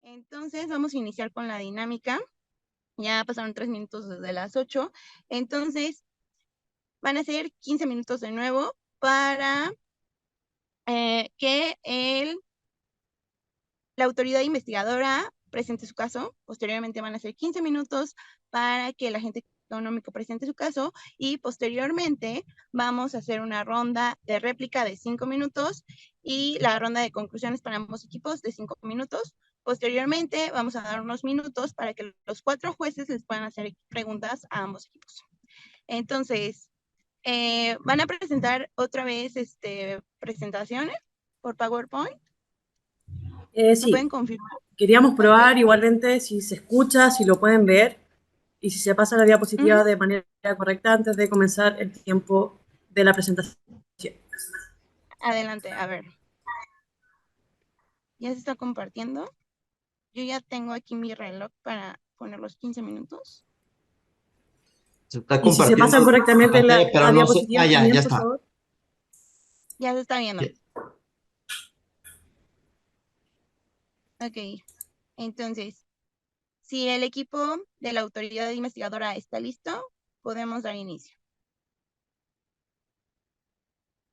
Entonces vamos a iniciar con la dinámica. Ya pasaron 3 minutos desde las 8. Entonces van a ser 15 minutos de nuevo para que la autoridad investigadora presente su caso. Posteriormente van a ser 15 minutos para que el agente económico presente su caso y posteriormente vamos a hacer una ronda de réplica de 5 minutos y la ronda de conclusiones para ambos equipos de 5 minutos. Posteriormente vamos a dar unos minutos para que los 4 jueces les puedan hacer preguntas a ambos equipos. Entonces, van a presentar otra vez presentaciones por PowerPoint. ¿Me Sí, pueden confirmar? queríamos probar Ok. igualmente si se escucha, si lo pueden ver y si se pasa la diapositiva de manera correcta antes de comenzar el tiempo de la presentación. Adelante, a ver. ¿Ya se está compartiendo? Yo ya tengo aquí mi reloj para poner los 15 minutos. Se está Y si se compartiendo pasan la correctamente pantalla, pero las no sé. diapositivas Ya también, por está. favor. Ya se está viendo. Ya. Ok. Entonces, si el equipo de la autoridad investigadora está listo, podemos dar inicio.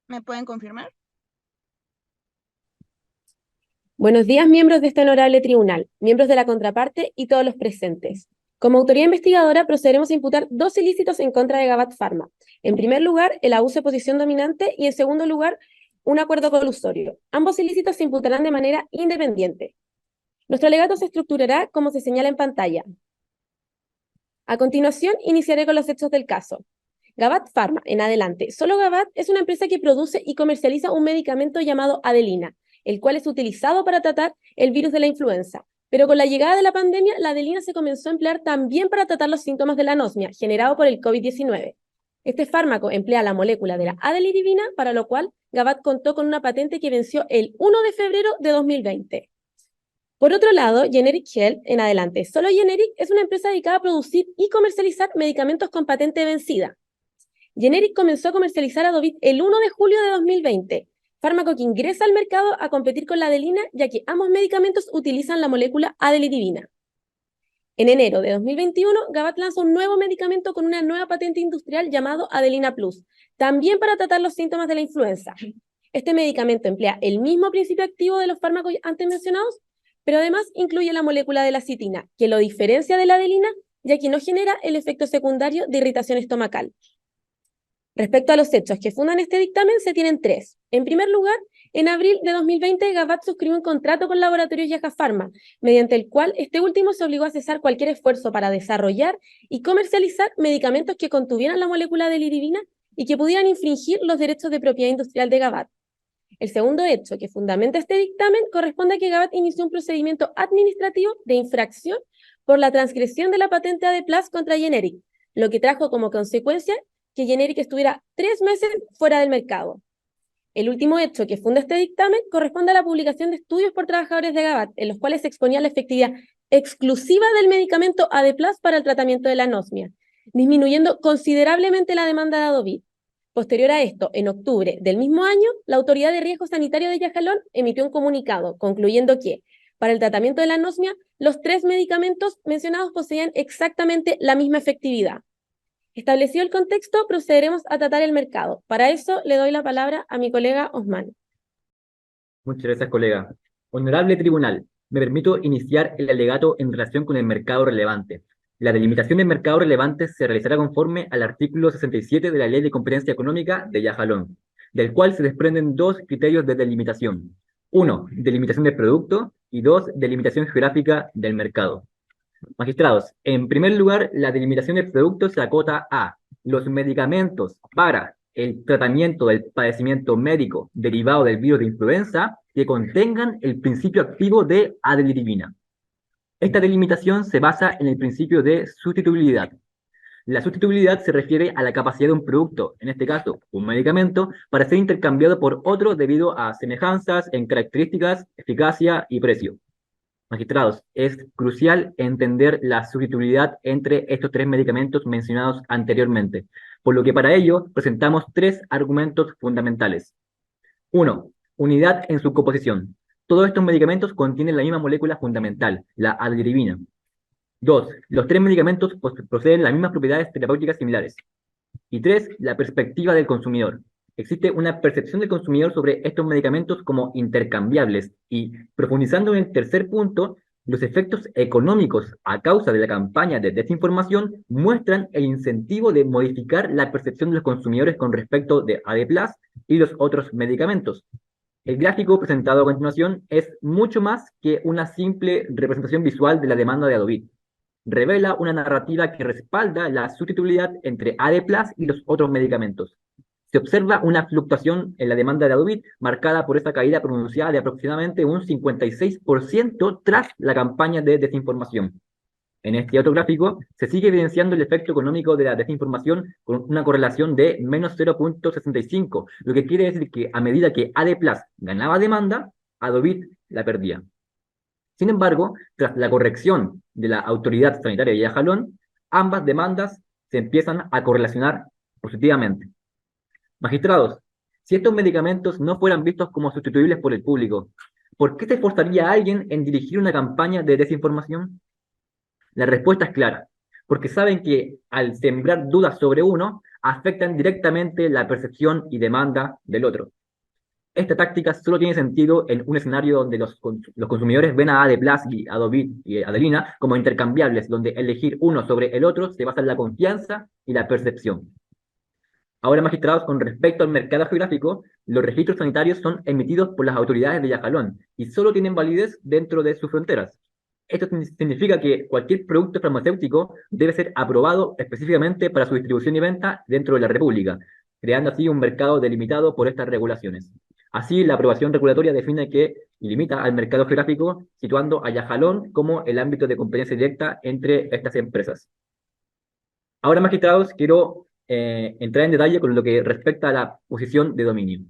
¿Me pueden confirmar? Buenos días, miembros de este honorable tribunal, miembros de la contraparte y todos los presentes. Como autoridad investigadora, procederemos a imputar 2 ilícitos en contra de Gabat Pharma. En primer lugar, el abuso de posición dominante y en segundo lugar, un acuerdo colusorio. Ambos ilícitos se imputarán de manera independiente. Nuestro alegato se estructurará como se señala en pantalla. A continuación, iniciaré con los hechos del caso. Gabat Pharma, en adelante. Solo Gabat es una empresa que produce y comercializa un medicamento llamado Adelina, el cual es utilizado para tratar el virus de la influenza. Pero con la llegada de la pandemia, la Adelina se comenzó a emplear también para tratar los síntomas de la anosmia generado por el COVID-19. Este fármaco emplea la molécula de la adeliribina, para lo cual Gabat contó con una patente que venció el 1 de febrero de 2020. Por otro lado, Generic Health, en adelante. Solo Generic es una empresa dedicada a producir y comercializar medicamentos con patente vencida. Generic comenzó a comercializar Adovit el 1 de julio de 2020, fármaco que ingresa al mercado a competir con la Adelina, ya que ambos medicamentos utilizan la molécula adelidivina. En enero de 2021, Gabat lanzó un nuevo medicamento con una nueva patente industrial llamado Adelina Plus, también para tratar los síntomas de la influenza. Este medicamento emplea el mismo principio activo de los fármacos antes mencionados, pero además incluye la molécula de la citina, que lo diferencia de la adelina, ya que no genera el efecto secundario de irritación estomacal. Respecto a los hechos que fundan este dictamen, se tienen 3. En primer lugar, en abril de 2020, Gabat suscribió un contrato con Laboratorios Yaja Pharma, mediante el cual este último se obligó a cesar cualquier esfuerzo para desarrollar y comercializar medicamentos que contuvieran la molécula de lidivina y que pudieran infringir los derechos de propiedad industrial de Gabat. El segundo hecho que fundamenta este dictamen corresponde a que Gabat inició un procedimiento administrativo de infracción por la transgresión de la patente AD+ contra Generic, lo que trajo como consecuencia que Generic estuviera 3 meses fuera del mercado. El último hecho que funda este dictamen corresponde a la publicación de estudios por trabajadores de Gabat, en los cuales se exponía la efectividad exclusiva del medicamento AD+ para el tratamiento de la anosmia, disminuyendo considerablemente la demanda de Adovit. Posterior a esto, en octubre del mismo año, la Autoridad de Riesgo Sanitario de Yajalón emitió un comunicado concluyendo que, para el tratamiento de la anosmia, los 3 medicamentos mencionados poseían exactamente la misma efectividad. Establecido el contexto, procederemos a tratar el mercado. Para eso, le doy la palabra a mi colega Osman. Muchas gracias, colega. Honorable tribunal, me permito iniciar el alegato en relación con el mercado relevante. La delimitación del mercado relevante se realizará conforme al artículo 67 de la Ley de Competencia Económica de Yajalón, del cual se desprenden 2 criterios de delimitación. 1, delimitación del producto, y 2, delimitación geográfica del mercado. Magistrados, en primer lugar, la delimitación del producto se acota a los medicamentos para el tratamiento del padecimiento médico derivado del virus de influenza que contengan el principio activo de adeliribina. Esta delimitación se basa en el principio de sustituibilidad. La sustituibilidad se refiere a la capacidad de un producto, en este caso un medicamento, para ser intercambiado por otro debido a semejanzas en características, eficacia y precio. Magistrados, es crucial entender la sustituibilidad entre estos 3 medicamentos mencionados anteriormente, por lo que para ello presentamos 3 argumentos fundamentales. 1. Unidad en su composición. Todos estos medicamentos contienen la misma molécula fundamental, la adilivina. 2. Los 3 medicamentos poseen las mismas propiedades terapéuticas similares. Y 3. La perspectiva del consumidor. Existe una percepción del consumidor sobre estos medicamentos como intercambiables. Y profundizando en el tercer punto, los efectos económicos a causa de la campaña de desinformación muestran el incentivo de modificar la percepción de los consumidores con respecto de AD+ y los otros medicamentos. El gráfico presentado a continuación es mucho más que una simple representación visual de la demanda de Adovit. Revela una narrativa que respalda la sustituibilidad entre AD+ y los otros medicamentos. Se observa una fluctuación en la demanda de Adovit marcada por esta caída pronunciada de aproximadamente un 56% tras la campaña de desinformación. En este otro gráfico se sigue evidenciando el efecto económico de la desinformación con una correlación de menos 0.65, lo que quiere decir que a medida que AD+ ganaba demanda, Adovit la perdía. Sin embargo, tras la corrección de la Autoridad Sanitaria de Yajalón, ambas demandas se empiezan a correlacionar positivamente. Magistrados, si estos medicamentos no fueran vistos como sustituibles por el público, ¿por qué se esforzaría a alguien en dirigir una campaña de desinformación? La respuesta es clara, porque saben que al sembrar dudas sobre uno, afectan directamente la percepción y demanda del otro. Esta táctica solo tiene sentido en un escenario donde los consumidores ven a AD+ y Adovit y Adelina como intercambiables, donde elegir uno sobre el otro se basa en la confianza y la percepción. Ahora, magistrados, con respecto al mercado geográfico, los registros sanitarios son emitidos por las autoridades de Yajalón y solo tienen validez dentro de sus fronteras. Esto significa que cualquier producto farmacéutico debe ser aprobado específicamente para su distribución y venta dentro de la República, creando así un mercado delimitado por estas regulaciones. Así, la aprobación regulatoria define que limita al mercado geográfico, situando a Yajalón como el ámbito de competencia directa entre estas empresas. Ahora, magistrados, quiero entrar en detalle con lo que respecta a la posición de dominio.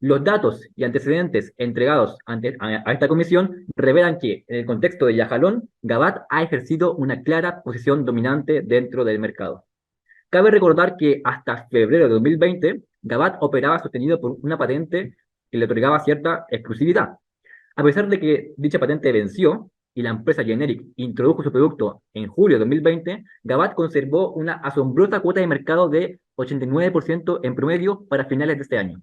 Los datos y antecedentes entregados a esta comisión revelan que, en el contexto de Yajalón, Gavat ha ejercido una clara posición dominante dentro del mercado. Cabe recordar que hasta febrero de 2020, Gavat operaba sostenido por una patente que le otorgaba cierta exclusividad. A pesar de que dicha patente venció y la empresa Generic introdujo su producto en julio de 2020, Gavat conservó una asombrosa cuota de mercado de 89% en promedio para finales de este año.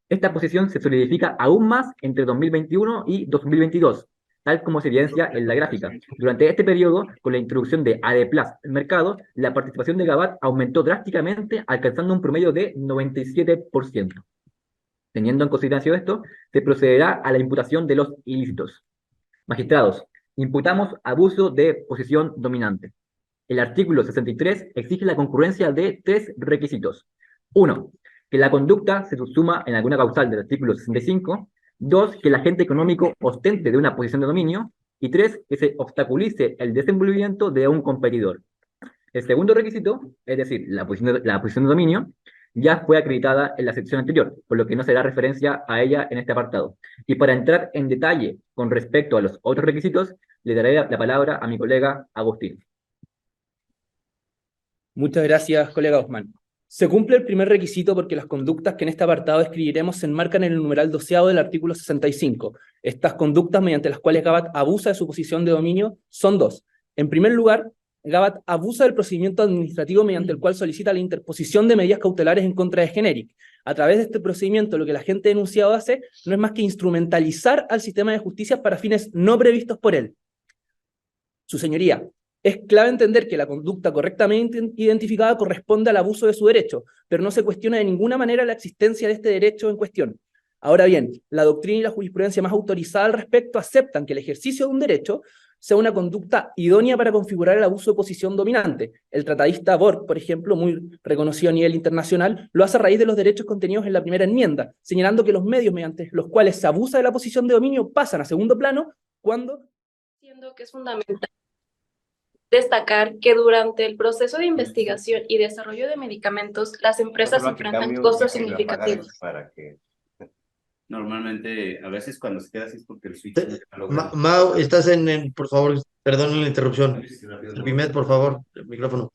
Esta posición se solidifica aún más entre 2021 y 2022, tal como se evidencia en la gráfica. Durante este periodo, con la introducción de AD+ al mercado, la participación de Gavat aumentó drásticamente, alcanzando un promedio de 97%. Teniendo en consideración esto, se procederá a la imputación de los ilícitos. Magistrados, imputamos abuso de posición dominante. El artículo 63 exige la concurrencia de 3 requisitos. 1. Que la conducta se subsuma en alguna causal del artículo 65. 2. Que el agente económico ostente de una posición de dominio. Y 3. Que se obstaculice el desenvolvimiento de un competidor. El segundo requisito, es decir, la posición de dominio, ya fue acreditada en la sección anterior, por lo que no se da referencia a ella en este apartado. Y para entrar en detalle con respecto a los otros requisitos, le daré la palabra a mi colega Agustín. Muchas gracias, colega Osman. Se cumple el primer requisito porque las conductas que en este apartado escribiremos se enmarcan en el numeral 12º del artículo 65. Estas conductas mediante las cuales Gavat abusa de su posición de dominio son 2. En primer lugar, Gavat abusa del procedimiento administrativo mediante el cual solicita la interposición de medidas cautelares en contra de Generic. A través de este procedimiento, lo que el agente denunciado hace no es más que instrumentalizar al sistema de justicia para fines no previstos por él. Su señoría, es clave entender que la conducta correctamente identificada corresponde al abuso de su derecho, pero no se cuestiona de ninguna manera la existencia de este derecho en cuestión. Ahora bien, la doctrina y la jurisprudencia más autorizada al respecto aceptan que el ejercicio de un derecho sea una conducta idónea para configurar el abuso de posición dominante. El tratadista Borg, por ejemplo, muy reconocido a nivel internacional, lo hace a raíz de los derechos contenidos en la primera enmienda, señalando que los medios mediante los cuales se abusa de la posición de dominio pasan a segundo plano cuando... Siendo que es fundamental destacar que durante el proceso de investigación y desarrollo de medicamentos, las empresas enfrentan costos significativos. Normalmente, a veces cuando se queda así es porque el switch... Mau, estás por favor, perdón la interrupción. Pimet, por favor, el micrófono.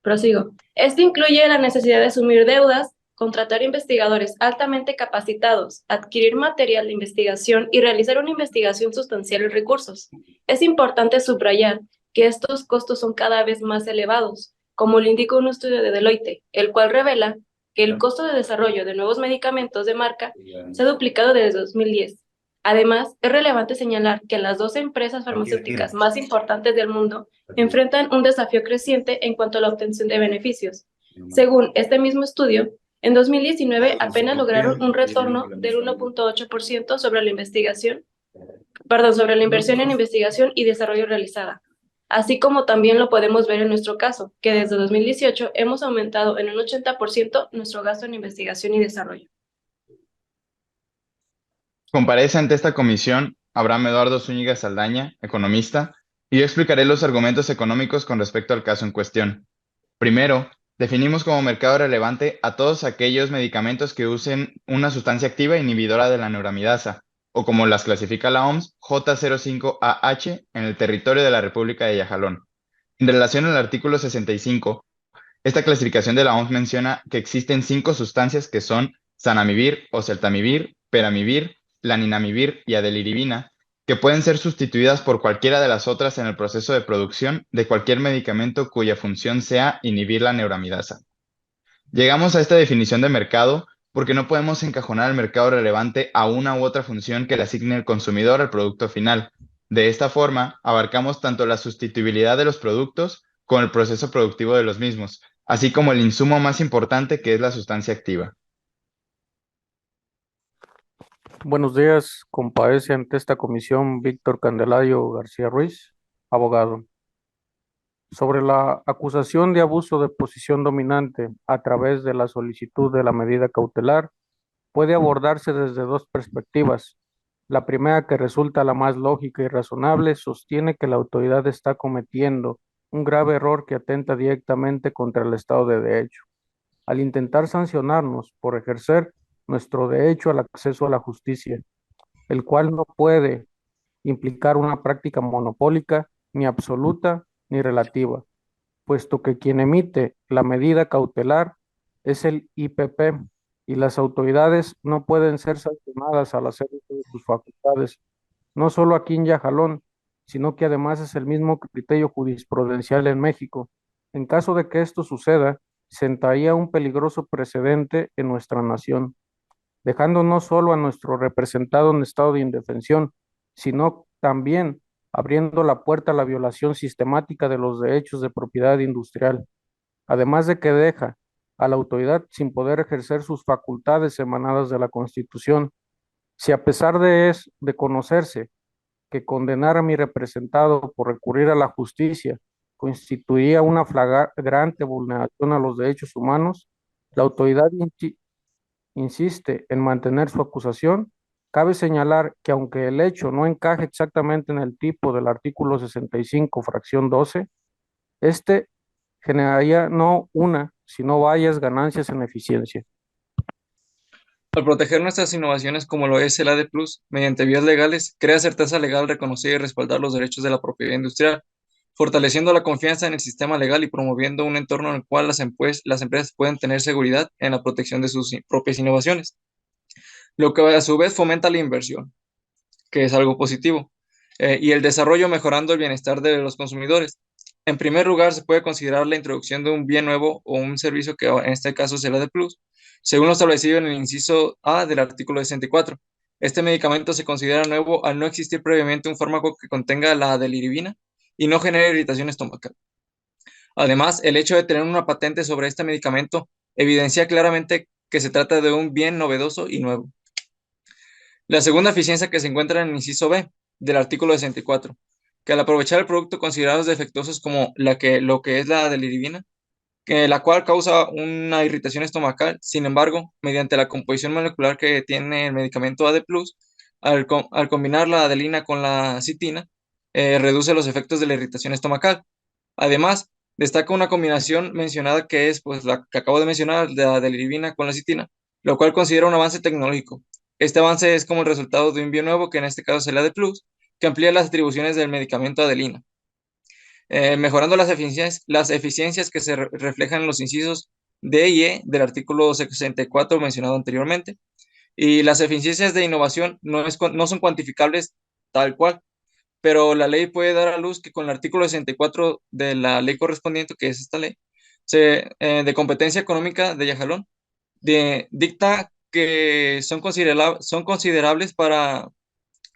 Prosigo. Esto incluye la necesidad de asumir deudas contratar investigadores altamente capacitados, adquirir material de investigación y realizar una investigación sustancial en recursos. Es importante subrayar que estos costos son cada vez más elevados, como lo indica un estudio de Deloitte, el cual revela que el costo de desarrollo de nuevos medicamentos de marca se ha duplicado desde 2010. Además, es relevante señalar que las 12 empresas farmacéuticas más importantes del mundo enfrentan un desafío creciente en cuanto a la obtención de beneficios. Según este mismo estudio, en 2019 apenas lograron un retorno del 1.8% sobre la sobre la inversión en investigación y desarrollo realizada. Así como también lo podemos ver en nuestro caso, que desde 2018 hemos aumentado en un 80% nuestro gasto en investigación y desarrollo. Comparece ante esta comisión Abraham Eduardo Zúñiga Saldaña, economista, y yo explicaré los argumentos económicos con respecto al caso en cuestión. Primero, definimos como mercado relevante a todos aquellos medicamentos que usen una sustancia activa inhibidora de la neuramidasa, o como las clasifica la OMS, J05AH, en el territorio de la República de Yajalón. En relación al artículo 65, esta clasificación de la OMS menciona que existen 5 sustancias que son zanamivir, oseltamivir, peramivir, laninamivir y adeliribina, que pueden ser sustituidas por cualquiera de las otras en el proceso de producción de cualquier medicamento cuya función sea inhibir la neuramidasa. Llegamos a esta definición de mercado porque no podemos encajonar el mercado relevante a una u otra función que le asigne el consumidor al producto final. De esta forma, abarcamos tanto la sustituibilidad de los productos como el proceso productivo de los mismos, así como el insumo más importante que es la sustancia activa. Buenos días, comparece ante esta comisión Víctor Candelario García Ruiz, abogado. Sobre la acusación de abuso de posición dominante a través de la solicitud de la medida cautelar, puede abordarse desde 2 perspectivas. La primera, que resulta la más lógica y razonable, sostiene que la autoridad está cometiendo un grave error que atenta directamente contra el Estado de Derecho, al intentar sancionarnos por ejercer nuestro derecho al acceso a la justicia, el cual no puede implicar una práctica monopólica, ni absoluta, ni relativa, puesto que quien emite la medida cautelar es el IPP y las autoridades no pueden ser sancionadas al hacer uso de sus facultades, no solo aquí en Yajalón, sino que además es el mismo criterio jurisprudencial en México. En caso de que esto suceda, sentaría un peligroso precedente en nuestra nación, dejando no solo a nuestro representado en estado de indefensión, sino también abriendo la puerta a la violación sistemática de los derechos de propiedad industrial, además de que deja a la autoridad sin poder ejercer sus facultades emanadas de la Constitución. Si a pesar de conocerse que condenar a mi representado por recurrir a la justicia constituiría una flagrante vulneración a los derechos humanos, la autoridad insiste en mantener su acusación. Cabe señalar que aunque el hecho no encaje exactamente en el tipo del artículo 65, fracción 12, este generaría no una, sino varias ganancias en eficiencia. Al proteger nuestras innovaciones como lo es el AD+, mediante vías legales, crea certeza legal reconocer y respaldar los derechos de la propiedad industrial, fortaleciendo la confianza en el sistema legal y promoviendo un entorno en el cual las empresas pueden tener seguridad en la protección de sus propias innovaciones, lo que a su vez fomenta la inversión, que es algo positivo, y el desarrollo, mejorando el bienestar de los consumidores. En primer lugar, se puede considerar la introducción de un bien nuevo o un servicio que en este caso es el AD+, según lo establecido en el inciso A del artículo 64. Este medicamento se considera nuevo al no existir previamente un fármaco que contenga la adeliribina y no genere irritación estomacal. Además, el hecho de tener una patente sobre este medicamento evidencia claramente que se trata de un bien novedoso y nuevo. La segunda eficiencia que se encuentra en el inciso B del artículo 64, que al aprovechar el producto considerados defectuosos como lo que es la adeliribina, la cual causa una irritación estomacal, sin embargo, mediante la composición molecular que tiene el medicamento AD+, al combinar la adelina con la citina, reduce los efectos de la irritación estomacal. Además, destaca una combinación mencionada que es pues, la que acabo de mencionar, de la adeliribina con la citina, lo cual considera un avance tecnológico. Este avance es como el resultado de un bien nuevo, que en este caso es el AD+, que amplía las atribuciones del medicamento adelina. Mejorando las eficiencias que se reflejan en los incisos D y E del artículo 64 mencionado anteriormente. Y las eficiencias de innovación no son cuantificables tal cual, pero la ley puede dar a luz que con el artículo 64 de la ley correspondiente, que es esta ley, de competencia económica de Yajalón, dicta que son considerables para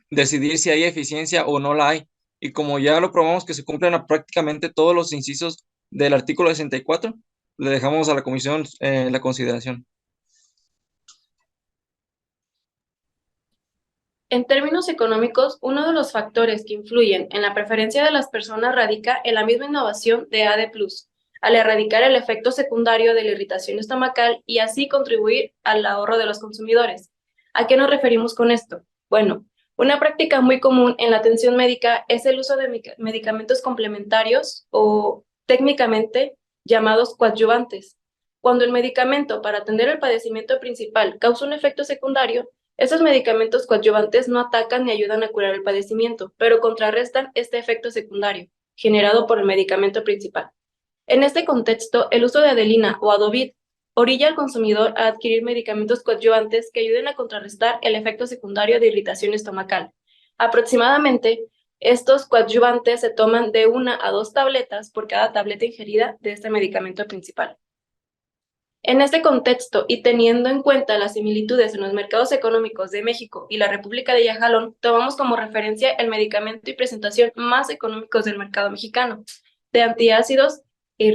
decidir si hay eficiencia o no la hay. Y como ya lo probamos que se cumplen a prácticamente todos los incisos del artículo 64, le dejamos a la comisión la consideración. En términos económicos, uno de los factores que influyen en la preferencia de las personas radica en la misma innovación de AD+, al erradicar el efecto secundario de la irritación estomacal y así contribuir al ahorro de los consumidores. ¿A qué nos referimos con esto? Bueno, una práctica muy común en la atención médica es el uso de medicamentos complementarios o técnicamente llamados coadyuvantes. Cuando el medicamento para atender el padecimiento principal causa un efecto secundario, esos medicamentos coadyuvantes no atacan ni ayudan a curar el padecimiento, pero contrarrestan este efecto secundario generado por el medicamento principal. En este contexto, el uso de Adelina o Adovit orilla al consumidor a adquirir medicamentos coadyuvantes que ayuden a contrarrestar el efecto secundario de irritación estomacal. Aproximadamente, estos coadyuvantes se toman de 1 a 2 tabletas por cada tableta ingerida de este medicamento principal. En este contexto y teniendo en cuenta las similitudes en los mercados económicos de México y la República de Yajalón, tomamos como referencia el medicamento y presentación más económicos del mercado mexicano, de antiácidos e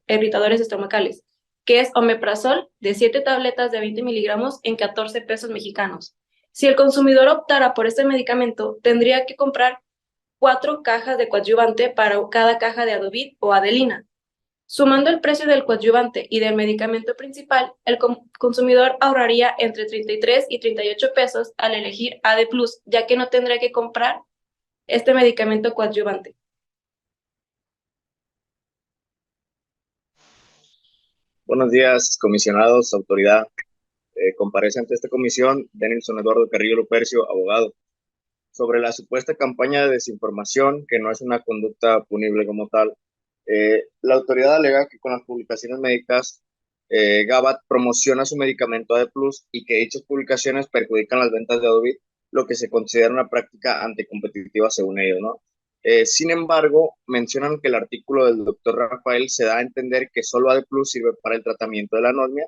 irritadores estomacales, que es omeprazol de 7 tabletas de 20 miligramos en 14 pesos mexicanos. Si el consumidor optara por este medicamento, tendría que comprar 4 cajas de coadyuvante para cada caja de Adovit o Adelina. Sumando el precio del coadyuvante y del medicamento principal, el consumidor ahorraría entre 33 y 38 pesos al elegir AD+, ya que no tendrá que comprar este medicamento coadyuvante. Buenos días, comisionados, autoridad. Comparece ante esta comisión Denilson Eduardo Carrillo Lupercio, abogado, sobre la supuesta campaña de desinformación, que no es una conducta punible como tal. La autoridad alega que con las publicaciones médicas, Gabat promociona su medicamento AD+, y que dichas publicaciones perjudican las ventas de Adovit, lo que se considera una práctica anticompetitiva según ellos, ¿no? Sin embargo, mencionan que el artículo del doctor Rafael se da a entender que solo AD+ sirve para el tratamiento de la anosmia,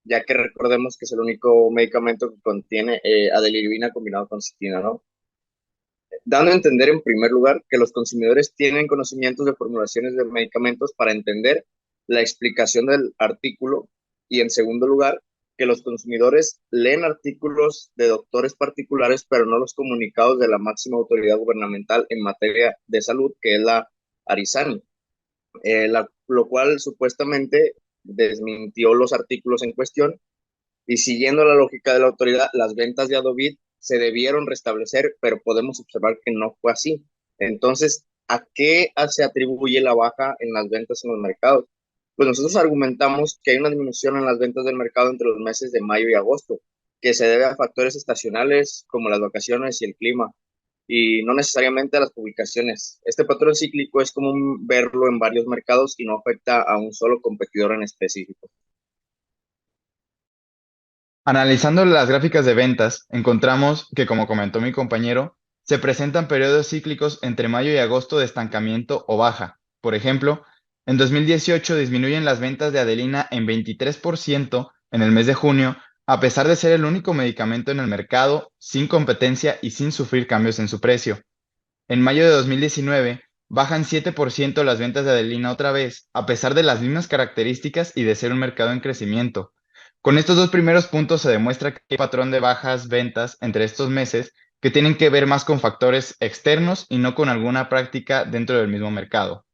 ya que recordemos que es el único medicamento que contiene adeliribina combinado con citina, ¿no? Dando a entender en primer lugar que los consumidores tienen conocimientos de formulaciones de medicamentos para entender la explicación del artículo, y en segundo lugar que los consumidores leen artículos de doctores particulares pero no los comunicados de la máxima autoridad gubernamental en materia de salud, que es la Arizani, lo cual supuestamente desmintió los artículos en cuestión. Y siguiendo la lógica de la autoridad, las ventas de Adovit se debieron restablecer, pero podemos observar que no fue así. Entonces, ¿a qué se atribuye la baja en las ventas en los mercados? Pues nosotros argumentamos que hay una disminución en las ventas del mercado entre los meses de mayo y agosto, que se debe a factores estacionales como las vacaciones y el clima, y no necesariamente a las publicaciones. Este patrón cíclico es común verlo en varios mercados y no afecta a un solo competidor en específico. Analizando las gráficas de ventas, encontramos que, como comentó mi compañero, se presentan periodos cíclicos entre mayo y agosto de estancamiento o baja. Por ejemplo, en 2018 disminuyen las ventas de Adelina en 23% en el mes de junio, a pesar de ser el único medicamento en el mercado, sin competencia y sin sufrir cambios en su precio. En mayo de 2019, bajan 7% las ventas de Adelina otra vez, a pesar de las mismas características y de ser un mercado en crecimiento. Con estos dos primeros puntos se demuestra que hay un patrón de bajas ventas entre estos meses que tienen que ver más con factores externos y no con alguna práctica dentro del mismo mercado.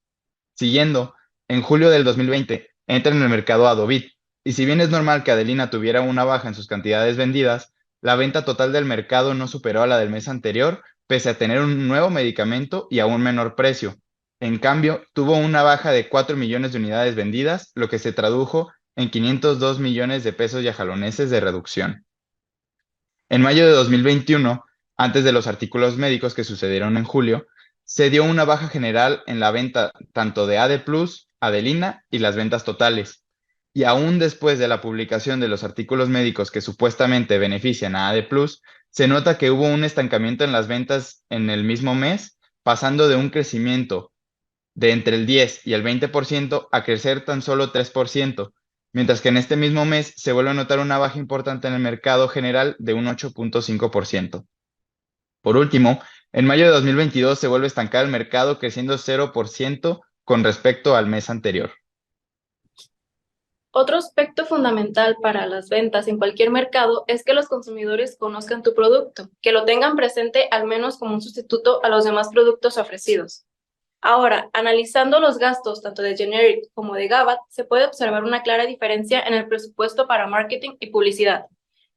Siguiendo, en julio del 2020 entra en el mercado Adovit, y si bien es normal que Adelina tuviera una baja en sus cantidades vendidas, la venta total del mercado no superó a la del mes anterior, pese a tener un nuevo medicamento y a un menor precio. En cambio, tuvo una baja de 4 millones de unidades vendidas, lo que se tradujo en 502 millones de pesos yajaloneses de reducción. En mayo de 2021, antes de los artículos médicos que sucedieron en julio, se dio una baja general en la venta tanto de AD+, Adelina y las ventas totales. y aún después de la publicación de los artículos médicos que supuestamente benefician a AD+, se nota que hubo un estancamiento en las ventas en el mismo mes, pasando de un crecimiento de entre el 10 y el 20% a crecer tan solo 3%, mientras que en este mismo mes se vuelve a notar una baja importante en el mercado general de un 8.5%. Por último, en mayo de 2022 se vuelve a estancar el mercado creciendo 0% con respecto al mes anterior. Otro aspecto fundamental para las ventas en cualquier mercado es que los consumidores conozcan tu producto, que lo tengan presente al menos como un sustituto a los demás productos ofrecidos. Ahora, analizando los gastos tanto de Generic como de Gabat, se puede observar una clara diferencia en el presupuesto para marketing y publicidad.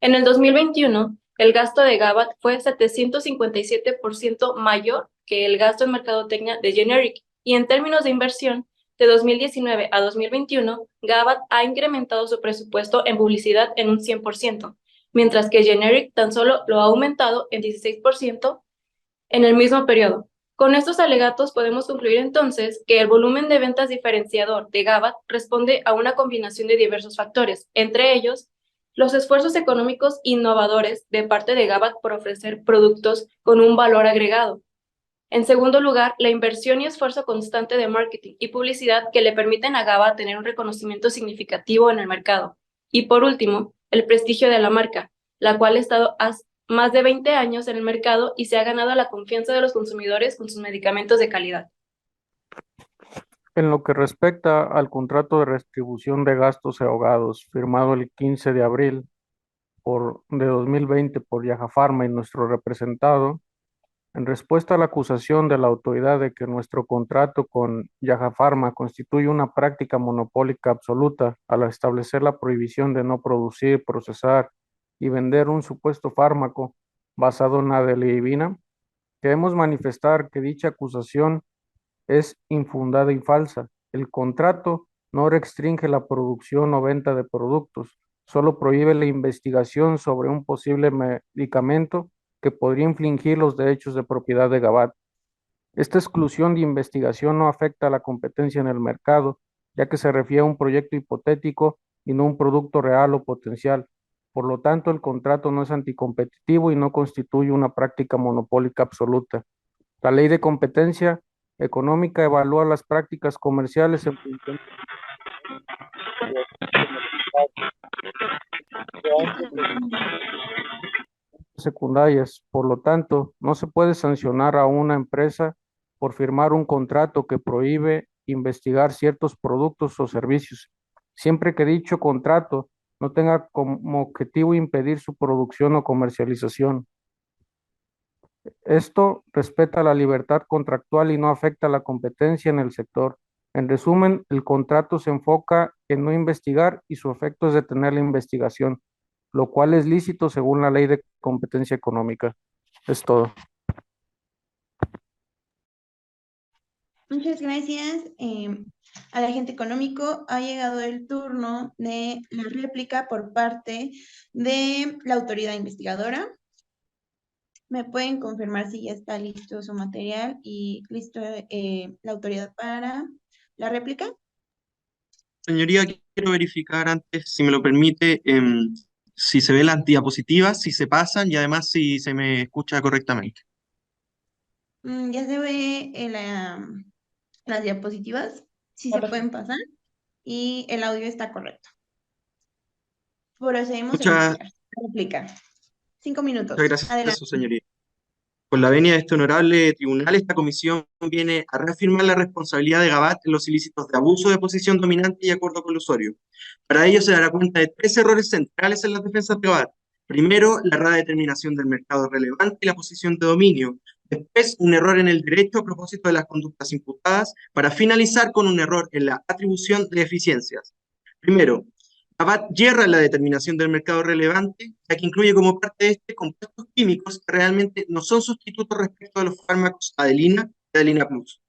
En el 2021, el gasto de Gabat fue 757% mayor que el gasto en mercadotecnia de Generic, y en términos de inversión, de 2019 a 2021, Gabat ha incrementado su presupuesto en publicidad en un 100%, mientras que Generic tan solo lo ha aumentado en 16% en el mismo periodo. Con estos alegatos podemos concluir entonces que el volumen de ventas diferenciador de Gabat responde a una combinación de diversos factores, entre ellos los esfuerzos económicos innovadores de parte de Gabat por ofrecer productos con un valor agregado. En segundo lugar, la inversión y esfuerzo constante de marketing y publicidad que le permiten a Gabat tener un reconocimiento significativo en el mercado. Y por último, el prestigio de la marca, la cual ha estado más de 20 años en el mercado y se ha ganado la confianza de los consumidores con sus medicamentos de calidad. En lo que respecta al contrato de retribución de gastos ahogados firmado el 15 de abril de 2020 por Yaja Pharma y nuestro representado, en respuesta a la acusación de la autoridad de que nuestro contrato con Yaja Pharma constituye una práctica monopólica absoluta al establecer la prohibición de no producir, procesar y vender un supuesto fármaco basado en la adelidibina, queremos manifestar que dicha acusación es infundada y falsa. El contrato no restringe la producción o venta de productos, solo prohíbe la investigación sobre un posible medicamento que podría infringir los derechos de propiedad de Gabat. Esta exclusión de investigación no afecta a la competencia en el mercado, ya que se refiere a un proyecto hipotético y no un producto real o potencial. Por lo tanto, el contrato no es anticompetitivo y no constituye una práctica monopólica absoluta. La ley de competencia económica evalúa las prácticas comerciales en función secundarias. Por lo tanto, no se puede sancionar a una empresa por firmar un contrato que prohíbe investigar ciertos productos o servicios, siempre que dicho contrato no tenga como objetivo impedir su producción o comercialización. Esto respeta la libertad contractual y no afecta la competencia en el sector. En resumen, el contrato se enfoca en no investigar y su efecto es detener la investigación, lo cual es lícito según la ley de competencia económica. Es todo. Muchas gracias. Al agente económico ha llegado el turno de la réplica por parte de la autoridad investigadora. ¿Me pueden confirmar si ya está listo su material y listo la autoridad para la réplica? Señoría, quiero verificar antes, si me lo permite, si se ven las diapositivas, si se pasan y además si se me escucha correctamente. Ya se ve las diapositivas, si se pueden pasar, y el audio está correcto. Procedemos a iniciar. Réplica. 5 minutos. Muchas gracias, Adelante. su señoría. Con la venia de este honorable tribunal, esta comisión viene a reafirmar la responsabilidad de Gabat en los ilícitos de abuso de posición dominante y acuerdo colusorio. Para ello se dará cuenta de 3 errores centrales en las defensas de Gabat. Primero, la errada determinación del mercado relevante y la posición de dominio. Después, un error en el derecho a propósito de las conductas imputadas, para finalizar con un error en la atribución de eficiencias. Primero, Gabat yerra en la determinación del mercado relevante, ya que incluye como parte de este compuestos químicos que realmente no son sustitutos respecto a los fármacos Adelina y Adelina Plus.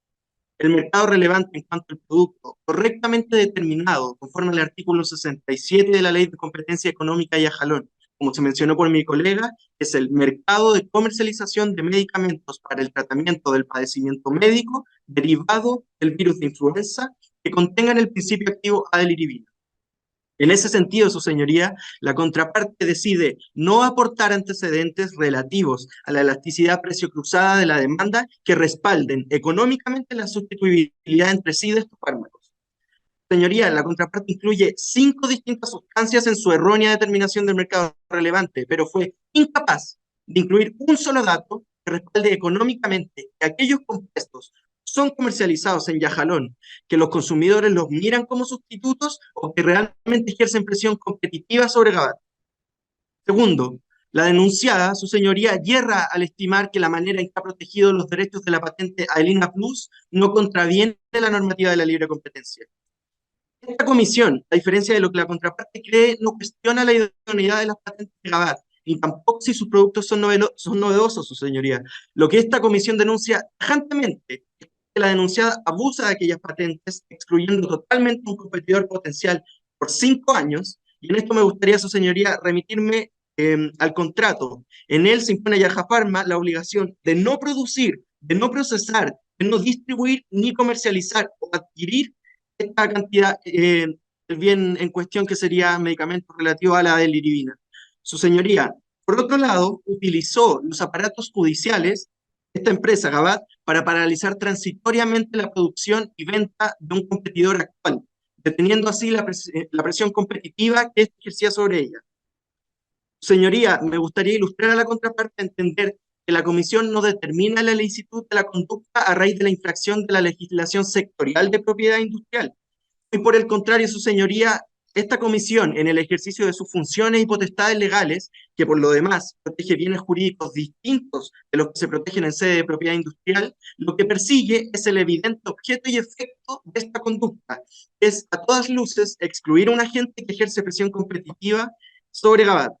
El mercado relevante en cuanto al producto correctamente determinado, conforme al artículo 67 de la Ley de Competencia Económica y Ajalón, como se mencionó por mi colega, es el mercado de comercialización de medicamentos para el tratamiento del padecimiento médico derivado del virus de influenza que contengan el principio activo adeliribina. En ese sentido, su señoría, la contraparte decide no aportar antecedentes relativos a la elasticidad precio cruzada de la demanda que respalden económicamente la sustituibilidad entre sí de estos fármacos. Señoría, la contraparte incluye 5 distintas sustancias en su errónea determinación del mercado relevante, pero fue incapaz de incluir un solo dato que respalde económicamente que aquellos compuestos son comercializados en Yajalón, que los consumidores los miran como sustitutos o que realmente ejercen presión competitiva sobre Gabat. Segundo, la denunciada, su señoría, yerra al estimar que la manera en que ha protegido los derechos de la patente Aelina Plus no contraviene la normativa de la libre competencia. Esta comisión, a diferencia de lo que la contraparte cree, no cuestiona la idoneidad de las patentes de Gabat, ni tampoco si sus productos son novedosos, su señoría. Lo que esta comisión denuncia tajantemente es que la denunciada abusa de aquellas patentes, excluyendo totalmente a un competidor potencial por 5 años, y en esto me gustaría, su señoría, remitirme al contrato. En él se impone a Yaja Pharma la obligación de no producir, de no procesar, de no distribuir, ni comercializar o adquirir esta cantidad, el bien en cuestión que sería medicamento relativo a la deliribina. Su señoría, por otro lado, utilizó los aparatos judiciales, esta empresa, Gabat, para paralizar transitoriamente la producción y venta de un competidor actual, deteniendo así la presión competitiva que éste ejercía sobre ella. Señoría, me gustaría ilustrar a la contraparte a entender que la comisión no determina la licitud de la conducta a raíz de la infracción de la legislación sectorial de propiedad industrial. Y por el contrario, su señoría, esta comisión, en el ejercicio de sus funciones y potestades legales, que por lo demás protege bienes jurídicos distintos de los que se protegen en sede de propiedad industrial, lo que persigue es el evidente objeto y efecto de esta conducta, es a todas luces excluir a un agente que ejerce presión competitiva sobre Gabat.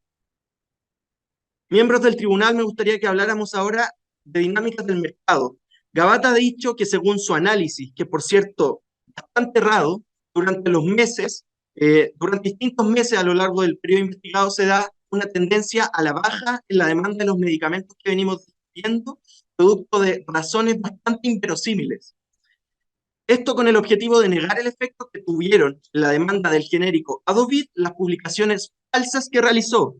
Miembros del tribunal, me gustaría que habláramos ahora de dinámicas del mercado. Gabat ha dicho que según su análisis, que por cierto, bastante errado, durante distintos meses a lo largo del periodo investigado se da una tendencia a la baja en la demanda de los medicamentos que venimos viendo, producto de razones bastante inverosímiles. Esto con el objetivo de negar el efecto que tuvieron en la demanda del genérico Adovit las publicaciones falsas que realizó.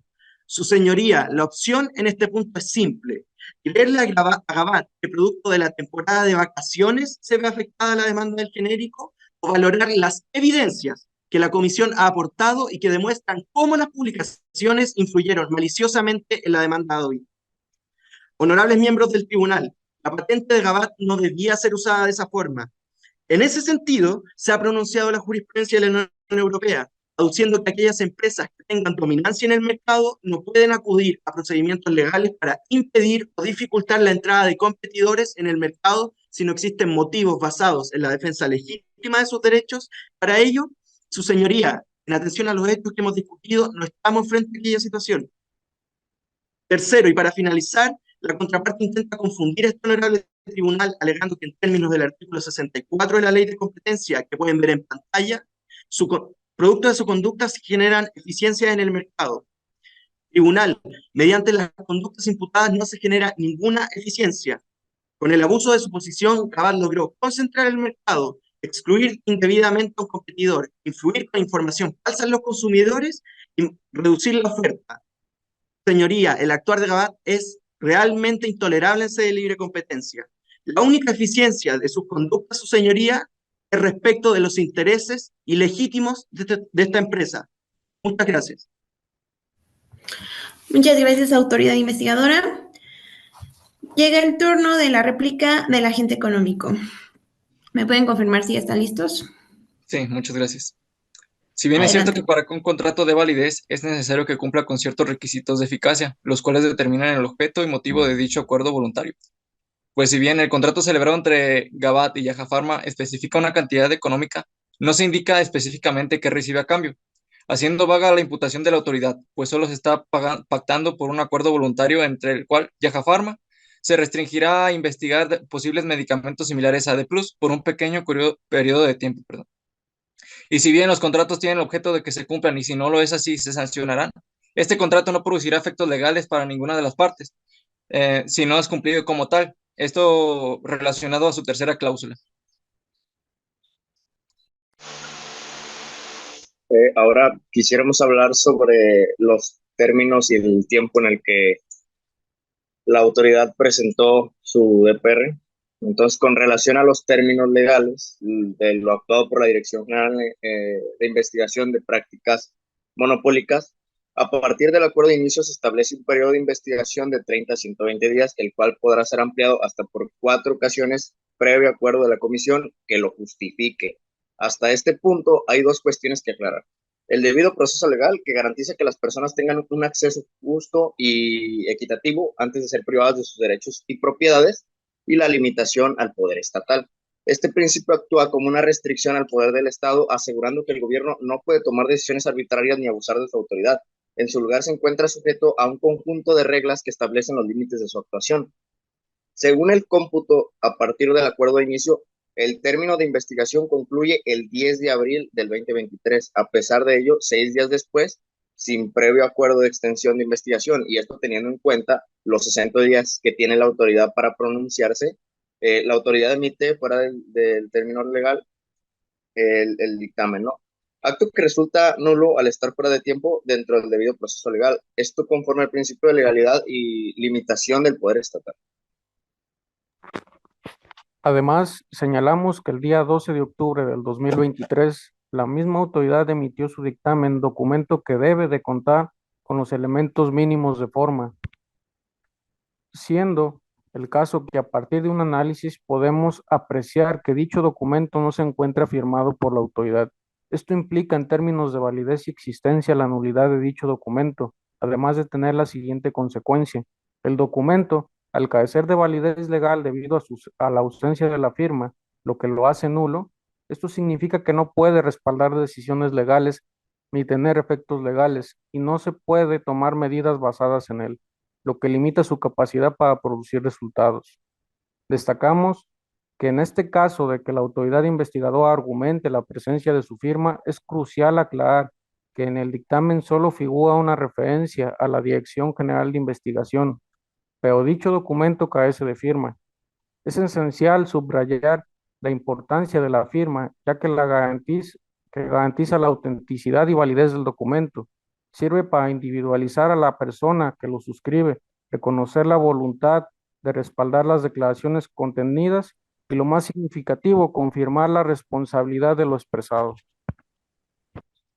Su señoría, la opción en este punto es simple. Creerle a Gabat que producto de la temporada de vacaciones se ve afectada la demanda del genérico, o valorar las evidencias que la comisión ha aportado y que demuestran cómo las publicaciones influyeron maliciosamente en la demanda de Adovit. Honorables miembros del tribunal, la patente de Gabat no debía ser usada de esa forma. En ese sentido, se ha pronunciado la jurisprudencia de la Unión Europea, aduciendo que aquellas empresas que tengan dominancia en el mercado no pueden acudir a procedimientos legales para impedir o dificultar la entrada de competidores en el mercado si no existen motivos basados en la defensa legítima de sus derechos. Para ello, su señoría, en atención a los hechos que hemos discutido, no estamos frente a aquella situación. Tercero, y para finalizar, la contraparte intenta confundir este honorable tribunal alegando que en términos del artículo 64 de la Ley de Competencia, que pueden ver en pantalla, producto de su conducta se generan eficiencias en el mercado. Tribunal, mediante las conductas imputadas no se genera ninguna eficiencia. Con el abuso de su posición, Gabat logró concentrar el mercado, excluir indebidamente a un competidor, influir con información falsa en los consumidores y reducir la oferta. Señoría, el actuar de Gabat es realmente intolerable en sede de libre competencia. La única eficiencia de sus conductas, su señoría, es respecto de los intereses ilegítimos de esta empresa. Muchas gracias. Muchas gracias, autoridad investigadora. Llega el turno de la réplica del agente económico. ¿Me pueden confirmar si ya están listos? Sí, muchas gracias. Si bien es cierto que para que un contrato de validez es necesario que cumpla con ciertos requisitos de eficacia, los cuales determinan el objeto y motivo de dicho acuerdo voluntario. Pues si bien el contrato celebrado entre Gabat y Yaja Pharma especifica una cantidad económica, no se indica específicamente qué recibe a cambio, haciendo vaga la imputación de la autoridad, pues solo se está pactando por un acuerdo voluntario entre el cual Yaja Pharma se restringirá a investigar posibles medicamentos similares a AD Plus por un pequeño periodo de tiempo. Y si bien los contratos tienen el objeto de que se cumplan y si no lo es así, se sancionarán, este contrato no producirá efectos legales para ninguna de las partes, si no es cumplido como tal. Esto relacionado a su tercera cláusula. Ahora quisiéramos hablar sobre los términos y el tiempo en el que la autoridad presentó su DPR. Entonces, con relación a los términos legales de lo actuado por la Dirección General de Investigación de Prácticas Monopólicas, a partir del acuerdo de inicio se establece un periodo de investigación de 30 a 120 días, el cual podrá ser ampliado hasta por 4 ocasiones previo acuerdo de la comisión que lo justifique. Hasta este punto hay 2 cuestiones que aclarar. El debido proceso legal, que garantiza que las personas tengan un acceso justo y equitativo antes de ser privadas de sus derechos y propiedades, y la limitación al poder estatal. Este principio actúa como una restricción al poder del Estado, asegurando que el gobierno no puede tomar decisiones arbitrarias ni abusar de su autoridad. En su lugar se encuentra sujeto a un conjunto de reglas que establecen los límites de su actuación. Según el cómputo, a partir del acuerdo de inicio, el término de investigación concluye el 10 de abril del 2023. A pesar de ello, 6 días después, sin previo acuerdo de extensión de investigación, y esto teniendo en cuenta los 60 días que tiene la autoridad para pronunciarse, la autoridad emite fuera del término legal el dictamen, ¿no? Acto que resulta nulo al estar fuera de tiempo dentro del debido proceso legal. Esto conforme al principio de legalidad y limitación del poder estatal. Además, señalamos que el día 12 de octubre del 2023, la misma autoridad emitió su dictamen, documento que debe de contar con los elementos mínimos de forma, siendo el caso que a partir de un análisis podemos apreciar que dicho documento no se encuentra firmado por la autoridad. Esto implica en términos de validez y existencia la nulidad de dicho documento, además de tener la siguiente consecuencia. El documento, al carecer de validez legal debido a la ausencia de la firma, lo que lo hace nulo, esto significa que no puede respaldar decisiones legales ni tener efectos legales y no se puede tomar medidas basadas en él, lo que limita su capacidad para producir resultados. Destacamos que en este caso de que la autoridad investigadora argumente la presencia de su firma, es crucial aclarar que en el dictamen solo figura una referencia a la Dirección General de Investigación, pero dicho documento carece de firma. Es esencial subrayar la importancia de la firma, ya que garantiza la autenticidad y validez del documento. Sirve para individualizar a la persona que lo suscribe, reconocer la voluntad de respaldar las declaraciones contenidas y, lo más significativo, confirmar la responsabilidad de lo expresado.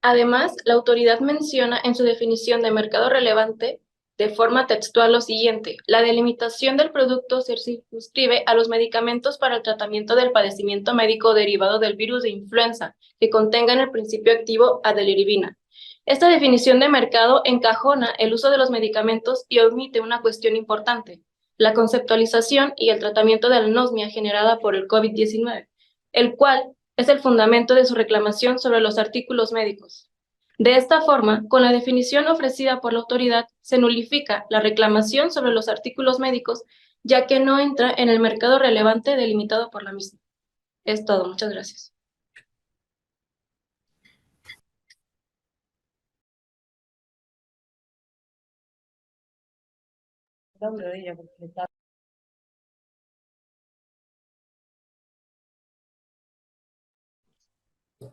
Además, la autoridad menciona en su definición de mercado relevante de forma textual lo siguiente: la delimitación del producto se circunscribe a los medicamentos para el tratamiento del padecimiento médico derivado del virus de influenza que contengan el principio activo adeliribina. Esta definición de mercado encajona el uso de los medicamentos y omite una cuestión importante: la conceptualización y el tratamiento de la anosmia generada por el COVID-19, el cual es el fundamento de su reclamación sobre los artículos médicos. De esta forma, con la definición ofrecida por la autoridad, se nulifica la reclamación sobre los artículos médicos, ya que no entra en el mercado relevante delimitado por la misma. Es todo, muchas gracias.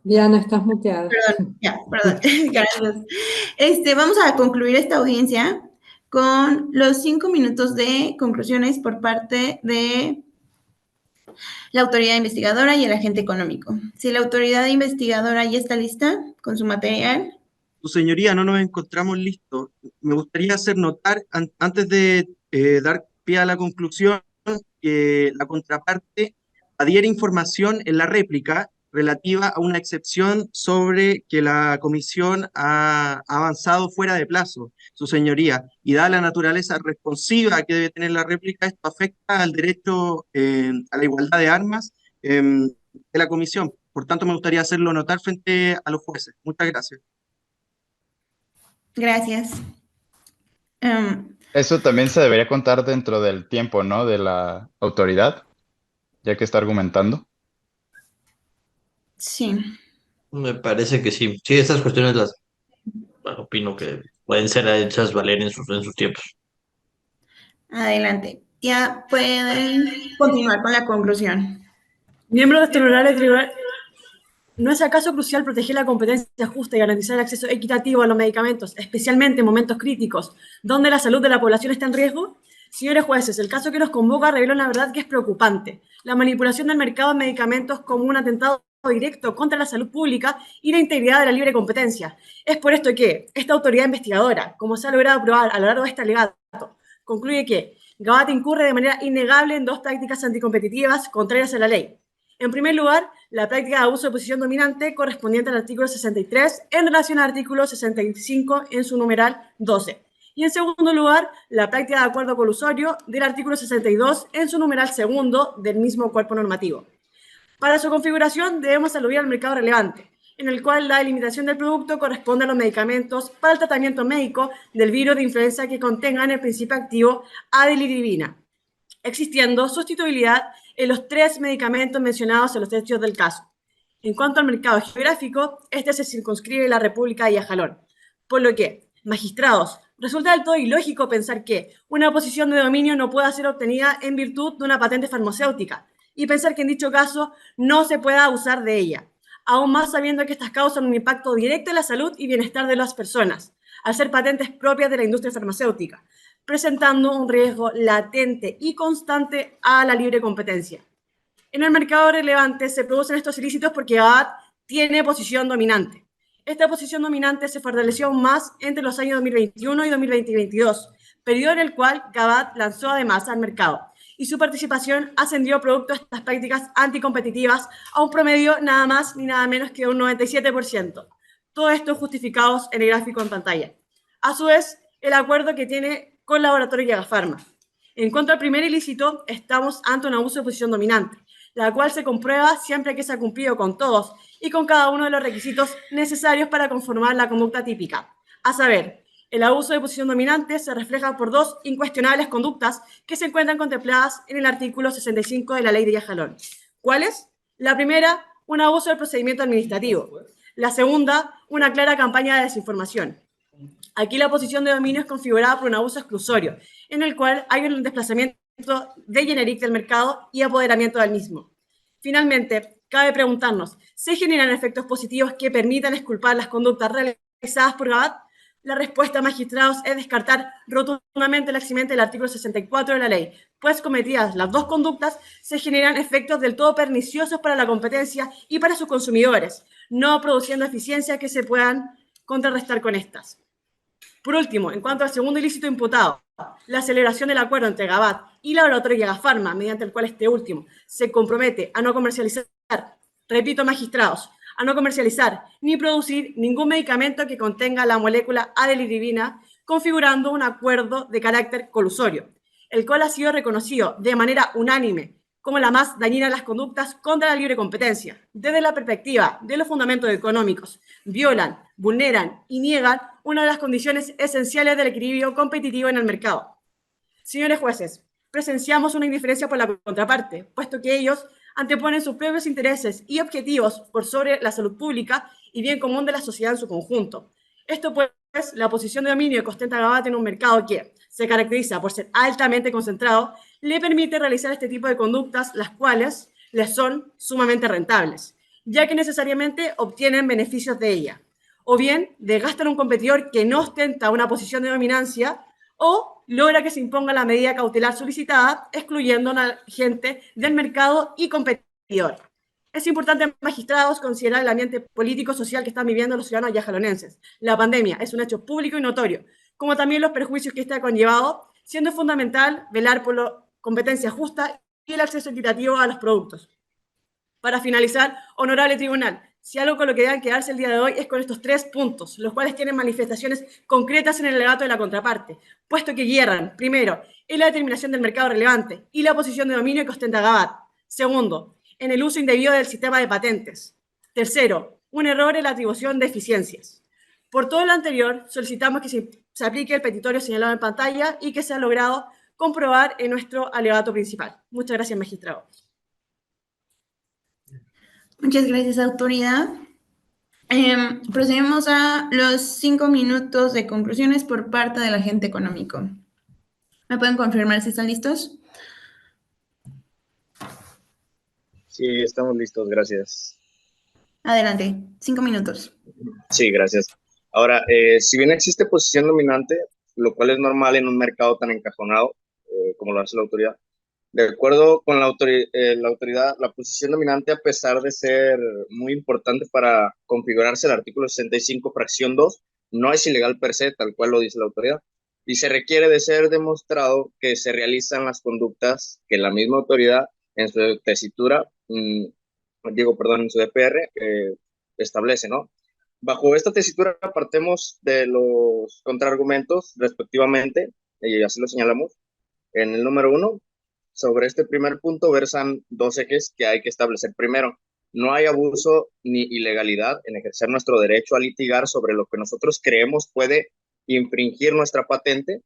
Diana, estás muteada. Perdón, gracias. Vamos a concluir esta audiencia con los 5 minutos de conclusiones por parte de la autoridad investigadora y el agente económico. Si la autoridad investigadora ya está lista con su material. Su señoría, no nos encontramos listos. Me gustaría hacer notar, antes de dar pie a la conclusión, que la contraparte adhiere información en la réplica relativa a una excepción sobre que la comisión ha avanzado fuera de plazo, su señoría, y dada la naturaleza responsiva que debe tener la réplica, esto afecta al derecho a la igualdad de armas de la comisión. Por tanto, me gustaría hacerlo notar frente a los jueces. Muchas gracias. Gracias. Eso también se debería contar dentro del tiempo, ¿no? De la autoridad, ya que está argumentando. Sí. Me parece que sí. Sí, estas cuestiones opino que pueden ser hechas valer en sus tiempos. Adelante. Ya pueden continuar con la conclusión. Miembros de este honorable tribunal. ¿No es acaso crucial proteger la competencia justa y garantizar el acceso equitativo a los medicamentos, especialmente en momentos críticos, donde la salud de la población está en riesgo? Señores jueces, el caso que nos convoca revela una verdad que es preocupante. La manipulación del mercado de medicamentos como un atentado directo contra la salud pública y la integridad de la libre competencia. Es por esto que esta autoridad investigadora, como se ha logrado probar a lo largo de este alegato, concluye que Gabat incurre de manera innegable en dos prácticas anticompetitivas contrarias a la ley. En primer lugar, la práctica de abuso de posición dominante correspondiente al artículo 63 en relación al artículo 65 en su numeral 12. Y en segundo lugar, la práctica de acuerdo colusorio del artículo 62 en su numeral segundo del mismo cuerpo normativo. Para su configuración debemos aludir al mercado relevante, en el cual la delimitación del producto corresponde a los medicamentos para el tratamiento médico del virus de influenza que contengan el principio activo adiliribina, existiendo sustituibilidad en los 3 medicamentos mencionados en los hechos del caso. En cuanto al mercado geográfico, este se circunscribe en la República de Yajalón, por lo que, magistrados, resulta del todo ilógico pensar que una posición de dominio no pueda ser obtenida en virtud de una patente farmacéutica y pensar que en dicho caso no se pueda abusar de ella, aún más sabiendo que estas causan un impacto directo en la salud y bienestar de las personas, al ser patentes propias de la industria farmacéutica, presentando un riesgo latente y constante a la libre competencia. En el mercado relevante se producen estos ilícitos porque Gabat tiene posición dominante. Esta posición dominante se fortaleció aún más entre los años 2021 y 2022, periodo en el cual Gabat lanzó además al mercado y su participación ascendió producto de estas prácticas anticompetitivas a un promedio nada más ni nada menos que un 97%. Todo esto justificados en el gráfico en pantalla. A su vez, el acuerdo que tiene con el laboratorio Yagafarma. En cuanto al primer ilícito, estamos ante un abuso de posición dominante, la cual se comprueba siempre que se ha cumplido con todos y con cada uno de los requisitos necesarios para conformar la conducta típica. A saber, el abuso de posición dominante se refleja por 2 incuestionables conductas que se encuentran contempladas en el artículo 65 de la Ley de Yajalón. ¿Cuáles? La primera, un abuso del procedimiento administrativo. La segunda, una clara campaña de desinformación. Aquí la posición de dominio es configurada por un abuso exclusorio, en el cual hay un desplazamiento de generic del mercado y apoderamiento del mismo. Finalmente, cabe preguntarnos, ¿se generan efectos positivos que permitan exculpar las conductas realizadas por Gabat? La respuesta, magistrados, es descartar rotundamente la eximente del artículo 64 de la ley, pues cometidas las dos conductas, se generan efectos del todo perniciosos para la competencia y para sus consumidores, no produciendo eficiencias que se puedan contrarrestar con estas. Por último, en cuanto al segundo ilícito imputado, la celebración del acuerdo entre Gabat y laboratorio Yagafarma, mediante el cual este último se compromete a no comercializar, repito, magistrados, a no comercializar ni producir ningún medicamento que contenga la molécula adiliribina, configurando un acuerdo de carácter colusorio, el cual ha sido reconocido de manera unánime como la más dañina de las conductas contra la libre competencia, desde la perspectiva de los fundamentos económicos, violan, vulneran y niegan una de las condiciones esenciales del equilibrio competitivo en el mercado. Señores jueces, presenciamos una indiferencia por la contraparte, puesto que ellos anteponen sus propios intereses y objetivos por sobre la salud pública y bien común de la sociedad en su conjunto. Esto pues, la posición de dominio que ostenta Gabat en un mercado que se caracteriza por ser altamente concentrado, le permite realizar este tipo de conductas, las cuales les son sumamente rentables, ya que necesariamente obtienen beneficios de ella, o bien desgastan a un competidor que no ostenta una posición de dominancia, o logra que se imponga la medida cautelar solicitada, excluyendo a un agente del mercado y competidor. Es importante, magistrados, considerar el ambiente político-social que están viviendo los ciudadanos yajalonenses. La pandemia es un hecho público y notorio, como también los perjuicios que este ha conllevado, siendo fundamental velar por la competencia justa y el acceso equitativo a los productos. Para finalizar, honorable tribunal, si algo con lo que deban quedarse el día de hoy es con estos 3 puntos, los cuales tienen manifestaciones concretas en el alegato de la contraparte, puesto que hierran, primero, en la determinación del mercado relevante y la posición de dominio que ostenta Gabat. Segundo, en el uso indebido del sistema de patentes. Tercero, un error en la atribución de eficiencias. Por todo lo anterior, solicitamos que se aplique el petitorio señalado en pantalla y que se ha logrado comprobar en nuestro alegato principal. Muchas gracias, magistrado. Muchas gracias, autoridad. Procedemos a los 5 minutos de conclusiones por parte del agente económico. ¿Me pueden confirmar si están listos? Sí, estamos listos, gracias. Adelante, 5 minutos. Sí, gracias. Ahora, si bien existe posición dominante, lo cual es normal en un mercado tan encajonado como lo hace la autoridad, de acuerdo con la autoridad, la posición dominante, a pesar de ser muy importante para configurarse el artículo 65, fracción 2, no es ilegal per se, tal cual lo dice la autoridad. Y se requiere de ser demostrado que se realizan las conductas que la misma autoridad en su tesitura, en su DPR, establece, ¿no? Bajo esta tesitura partemos de los contraargumentos respectivamente, y así lo señalamos. En el número 1, sobre este primer punto versan 2 ejes que hay que establecer. Primero, no hay abuso ni ilegalidad en ejercer nuestro derecho a litigar sobre lo que nosotros creemos puede infringir nuestra patente,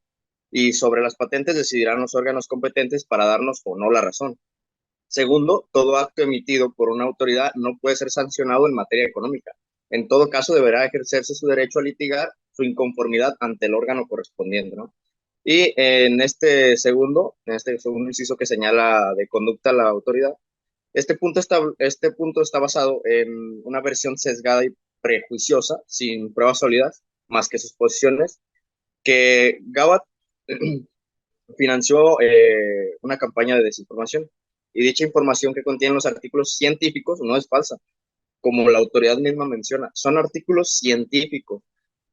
y sobre las patentes decidirán los órganos competentes para darnos o no la razón. Segundo, todo acto emitido por una autoridad no puede ser sancionado en materia económica. En todo caso, deberá ejercerse su derecho a litigar su inconformidad ante el órgano correspondiente, ¿no? Y en este segundo inciso que señala de conducta la autoridad, este punto está basado en una versión sesgada y prejuiciosa, sin pruebas sólidas, más que sus posiciones, que Gabat financió una campaña de desinformación. Y dicha información que contiene los artículos científicos no es falsa, como la autoridad misma menciona. Son artículos científicos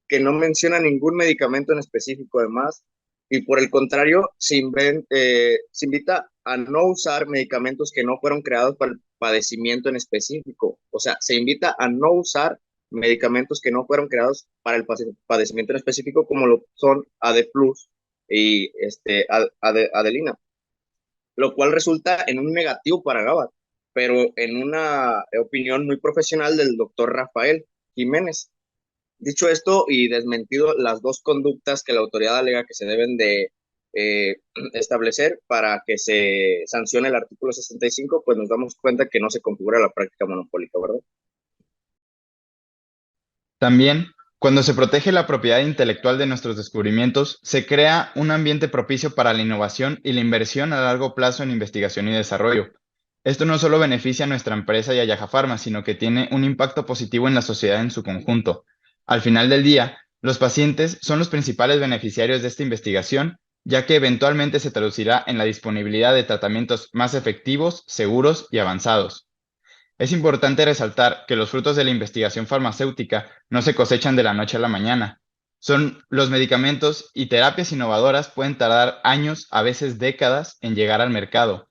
que no mencionan ningún medicamento en específico, además, y por el contrario, se invita a no usar medicamentos que no fueron creados para el padecimiento en específico. O sea, se invita a no usar medicamentos que no fueron creados para el padecimiento en específico, como lo son AD Plus y Adelina, lo cual resulta en un negativo para Gabat, pero en una opinión muy profesional del doctor Rafael Jiménez. Dicho esto y desmentido las 2 conductas que la autoridad alega que se deben de establecer para que se sancione el artículo 65, pues nos damos cuenta que no se configura la práctica monopólica, ¿verdad? También, cuando se protege la propiedad intelectual de nuestros descubrimientos, se crea un ambiente propicio para la innovación y la inversión a largo plazo en investigación y desarrollo. Esto no solo beneficia a nuestra empresa y a Yaja Pharma, sino que tiene un impacto positivo en la sociedad en su conjunto. Al final del día, los pacientes son los principales beneficiarios de esta investigación, ya que eventualmente se traducirá en la disponibilidad de tratamientos más efectivos, seguros y avanzados. Es importante resaltar que los frutos de la investigación farmacéutica no se cosechan de la noche a la mañana. Los medicamentos y terapias innovadoras pueden tardar años, a veces décadas, en llegar al mercado.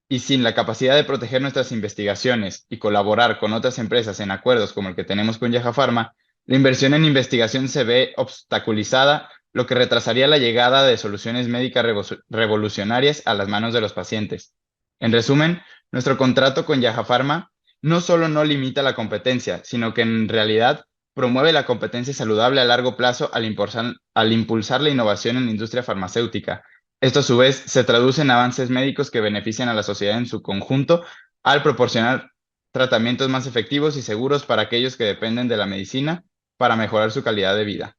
Y sin la capacidad de proteger nuestras investigaciones y colaborar con otras empresas en acuerdos como el que tenemos con Yaja Pharma, la inversión en investigación se ve obstaculizada, lo que retrasaría la llegada de soluciones médicas revolucionarias a las manos de los pacientes. En resumen, nuestro contrato con Yaja Pharma no solo no limita la competencia, sino que en realidad promueve la competencia saludable a largo plazo al impulsar la innovación en la industria farmacéutica. Esto a su vez se traduce en avances médicos que benefician a la sociedad en su conjunto al proporcionar tratamientos más efectivos y seguros para aquellos que dependen de la medicina para mejorar su calidad de vida.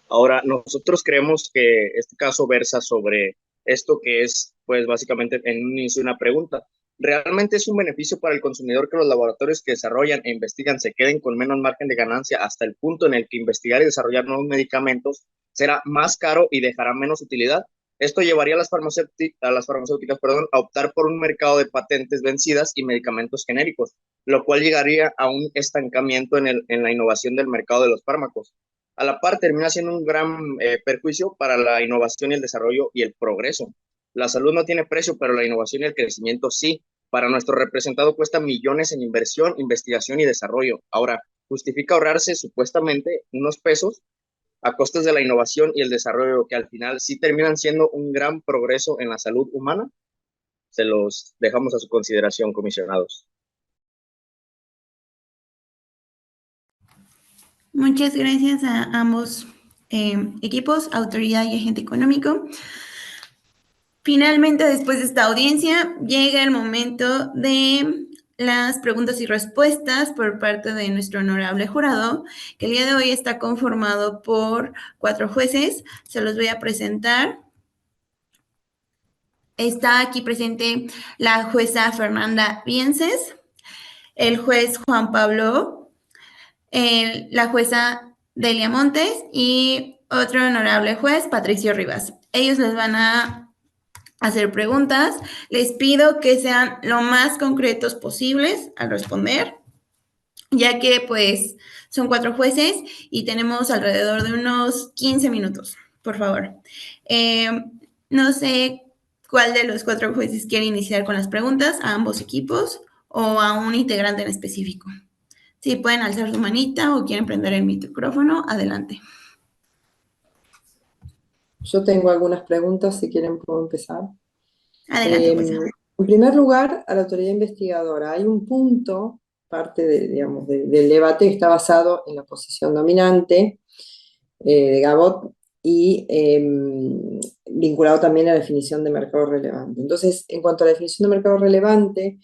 Ahora, nosotros creemos que este caso versa sobre esto que es, pues básicamente en un inicio una pregunta. ¿Realmente es un beneficio para el consumidor que los laboratorios que desarrollan e investigan se queden con menos margen de ganancia hasta el punto en el que investigar y desarrollar nuevos medicamentos será más caro y dejará menos utilidad? Esto llevaría a las farmacéuticas a optar por un mercado de patentes vencidas y medicamentos genéricos, lo cual llegaría a un estancamiento en la innovación del mercado de los fármacos. A la par, termina siendo un gran perjuicio para la innovación y el desarrollo y el progreso. La salud no tiene precio, pero la innovación y el crecimiento sí. Para nuestro representado cuesta millones en inversión, investigación y desarrollo. Ahora, ¿justifica ahorrarse supuestamente unos pesos a costas de la innovación y el desarrollo que al final sí terminan siendo un gran progreso en la salud humana? Se los dejamos a su consideración, comisionados. Muchas gracias a ambos equipos, autoridad y agente económico. Finalmente, después de esta audiencia, llega el momento de las preguntas y respuestas por parte de nuestro honorable jurado, que el día de hoy está conformado por 4 jueces. Se los voy a presentar. Está aquí presente la jueza Fernanda Viences, el juez Juan Pablo, la jueza Delia Montes y otro honorable juez, Patricio Rivas. Ellos les van a hacer preguntas. Les pido que sean lo más concretos posibles al responder, ya que pues son 4 jueces y tenemos alrededor de unos 15 minutos, por favor. No sé cuál de los 4 jueces quiere iniciar con las preguntas, a ambos equipos o a un integrante en específico. Si pueden alzar su manita o quieren prender el micrófono, adelante. Yo tengo algunas preguntas, si quieren puedo empezar. Adelante, jueza. En primer lugar, a la autoridad investigadora, hay un punto, parte del debate, que está basado en la posición dominante de Gabot y vinculado también a la definición de mercado relevante. Entonces, en cuanto a la definición de mercado relevante,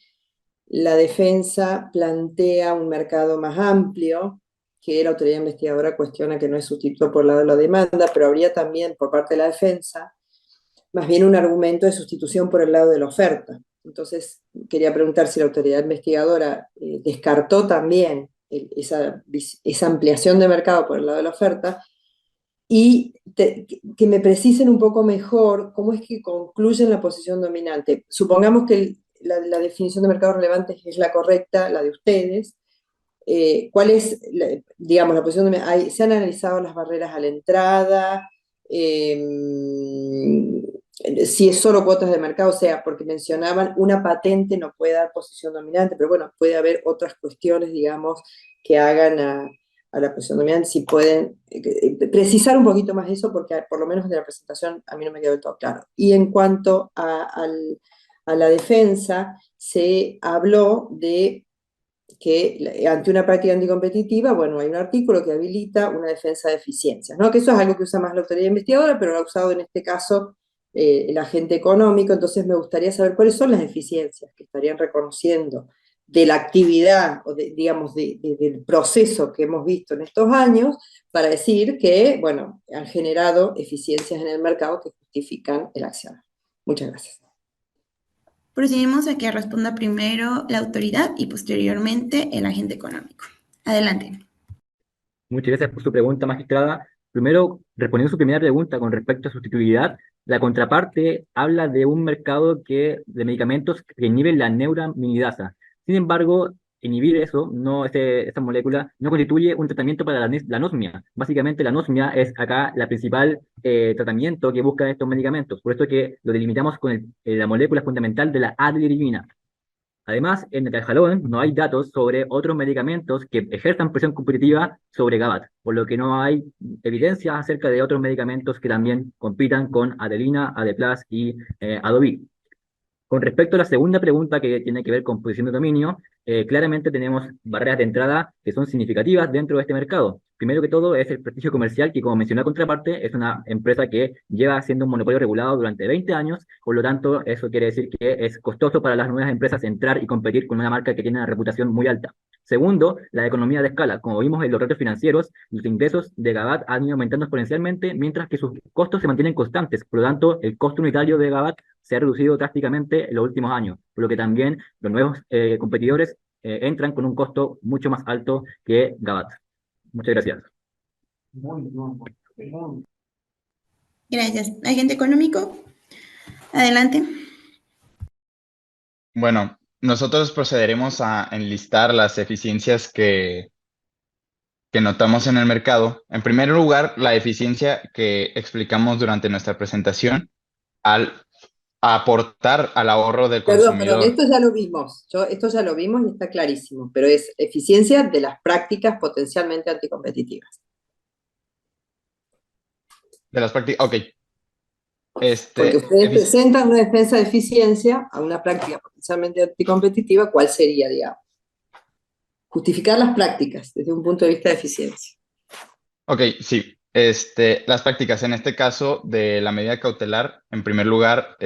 la defensa plantea un mercado más amplio, que la autoridad investigadora cuestiona que no es sustituto por el lado de la demanda, pero habría también por parte de la defensa más bien un argumento de sustitución por el lado de la oferta. Entonces, quería preguntar si la autoridad investigadora descartó también esa ampliación de mercado por el lado de la oferta, y que me precisen un poco mejor cómo es que concluyen la posición dominante. Supongamos que la definición de mercado relevante es la correcta, la de ustedes. ¿Cuál es, digamos, la posición dominante? ¿Se han analizado las barreras a la entrada? Si es solo cuotas de mercado, o sea, porque mencionaban una patente no puede dar posición dominante, pero bueno, puede haber otras cuestiones, digamos, que hagan a la posición dominante, si pueden precisar un poquito más eso, porque por lo menos de la presentación a mí no me quedó del todo claro. Y en cuanto a la defensa, se habló de que ante una práctica anticompetitiva, bueno, hay un artículo que habilita una defensa de eficiencias, ¿no? Que eso es algo que usa más la autoridad investigadora, pero lo ha usado en este caso el agente económico. Entonces me gustaría saber cuáles son las eficiencias que estarían reconociendo de la actividad, o digamos, del proceso que hemos visto en estos años, para decir que, bueno, han generado eficiencias en el mercado que justifican el accionar. Muchas gracias. Procedemos a que responda primero la autoridad y posteriormente el agente económico. Adelante. Muchas gracias por su pregunta, magistrada. Primero, respondiendo a su primera pregunta con respecto a sustituibilidad, la contraparte habla de un mercado de medicamentos que inhiben la neuraminidasa. Sin embargo, inhibir eso, esa molécula, no constituye un tratamiento para la anosmia. Básicamente, la anosmia es acá la principal tratamiento que buscan estos medicamentos. Por eso que lo delimitamos con la molécula fundamental de la adiliribina. Además, en el jalón no hay datos sobre otros medicamentos que ejerzan presión competitiva sobre GABAT, por lo que no hay evidencia acerca de otros medicamentos que también compitan con Adelina, Adeplas y Adovi. Con respecto a la segunda pregunta, que tiene que ver con posición de dominio, claramente tenemos barreras de entrada que son significativas dentro de este mercado. Primero que todo es el prestigio comercial, que como mencioné la contraparte, es una empresa que lleva siendo un monopolio regulado durante 20 años, por lo tanto, eso quiere decir que es costoso para las nuevas empresas entrar y competir con una marca que tiene una reputación muy alta. Segundo, la economía de escala. Como vimos en los retos financieros, los ingresos de GABAT han ido aumentando exponencialmente, mientras que sus costos se mantienen constantes. Por lo tanto, el costo unitario de GABAT se ha reducido drásticamente en los últimos años, por lo que también los nuevos competidores entran con un costo mucho más alto que GABAT. Muchas gracias. Gracias. Agente económico, adelante. Bueno, nosotros procederemos a enlistar las eficiencias que notamos en el mercado. En primer lugar, la eficiencia que explicamos durante nuestra presentación al aportar al ahorro del consumidor. Perdón, esto ya lo vimos. Esto ya lo vimos y está clarísimo, pero es eficiencia de las prácticas potencialmente anticompetitivas. De las prácticas, ok. Porque ustedes presentan una defensa de eficiencia a una práctica potencialmente anticompetitiva, ¿cuál sería, digamos? Justificar las prácticas desde un punto de vista de eficiencia. Ok, sí. Las prácticas, en este caso, de la medida cautelar, en primer lugar,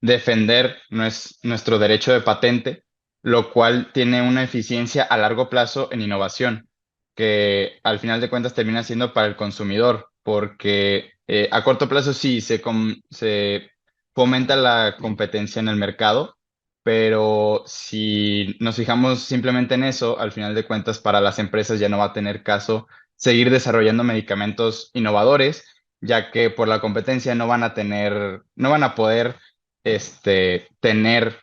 defender nuestro derecho de patente, lo cual tiene una eficiencia a largo plazo en innovación, que al final de cuentas termina siendo para el consumidor, porque a corto plazo sí se fomenta la competencia en el mercado, pero si nos fijamos simplemente en eso, al final de cuentas para las empresas ya no va a tener caso seguir desarrollando medicamentos innovadores, ya que por la competencia no van a poder tener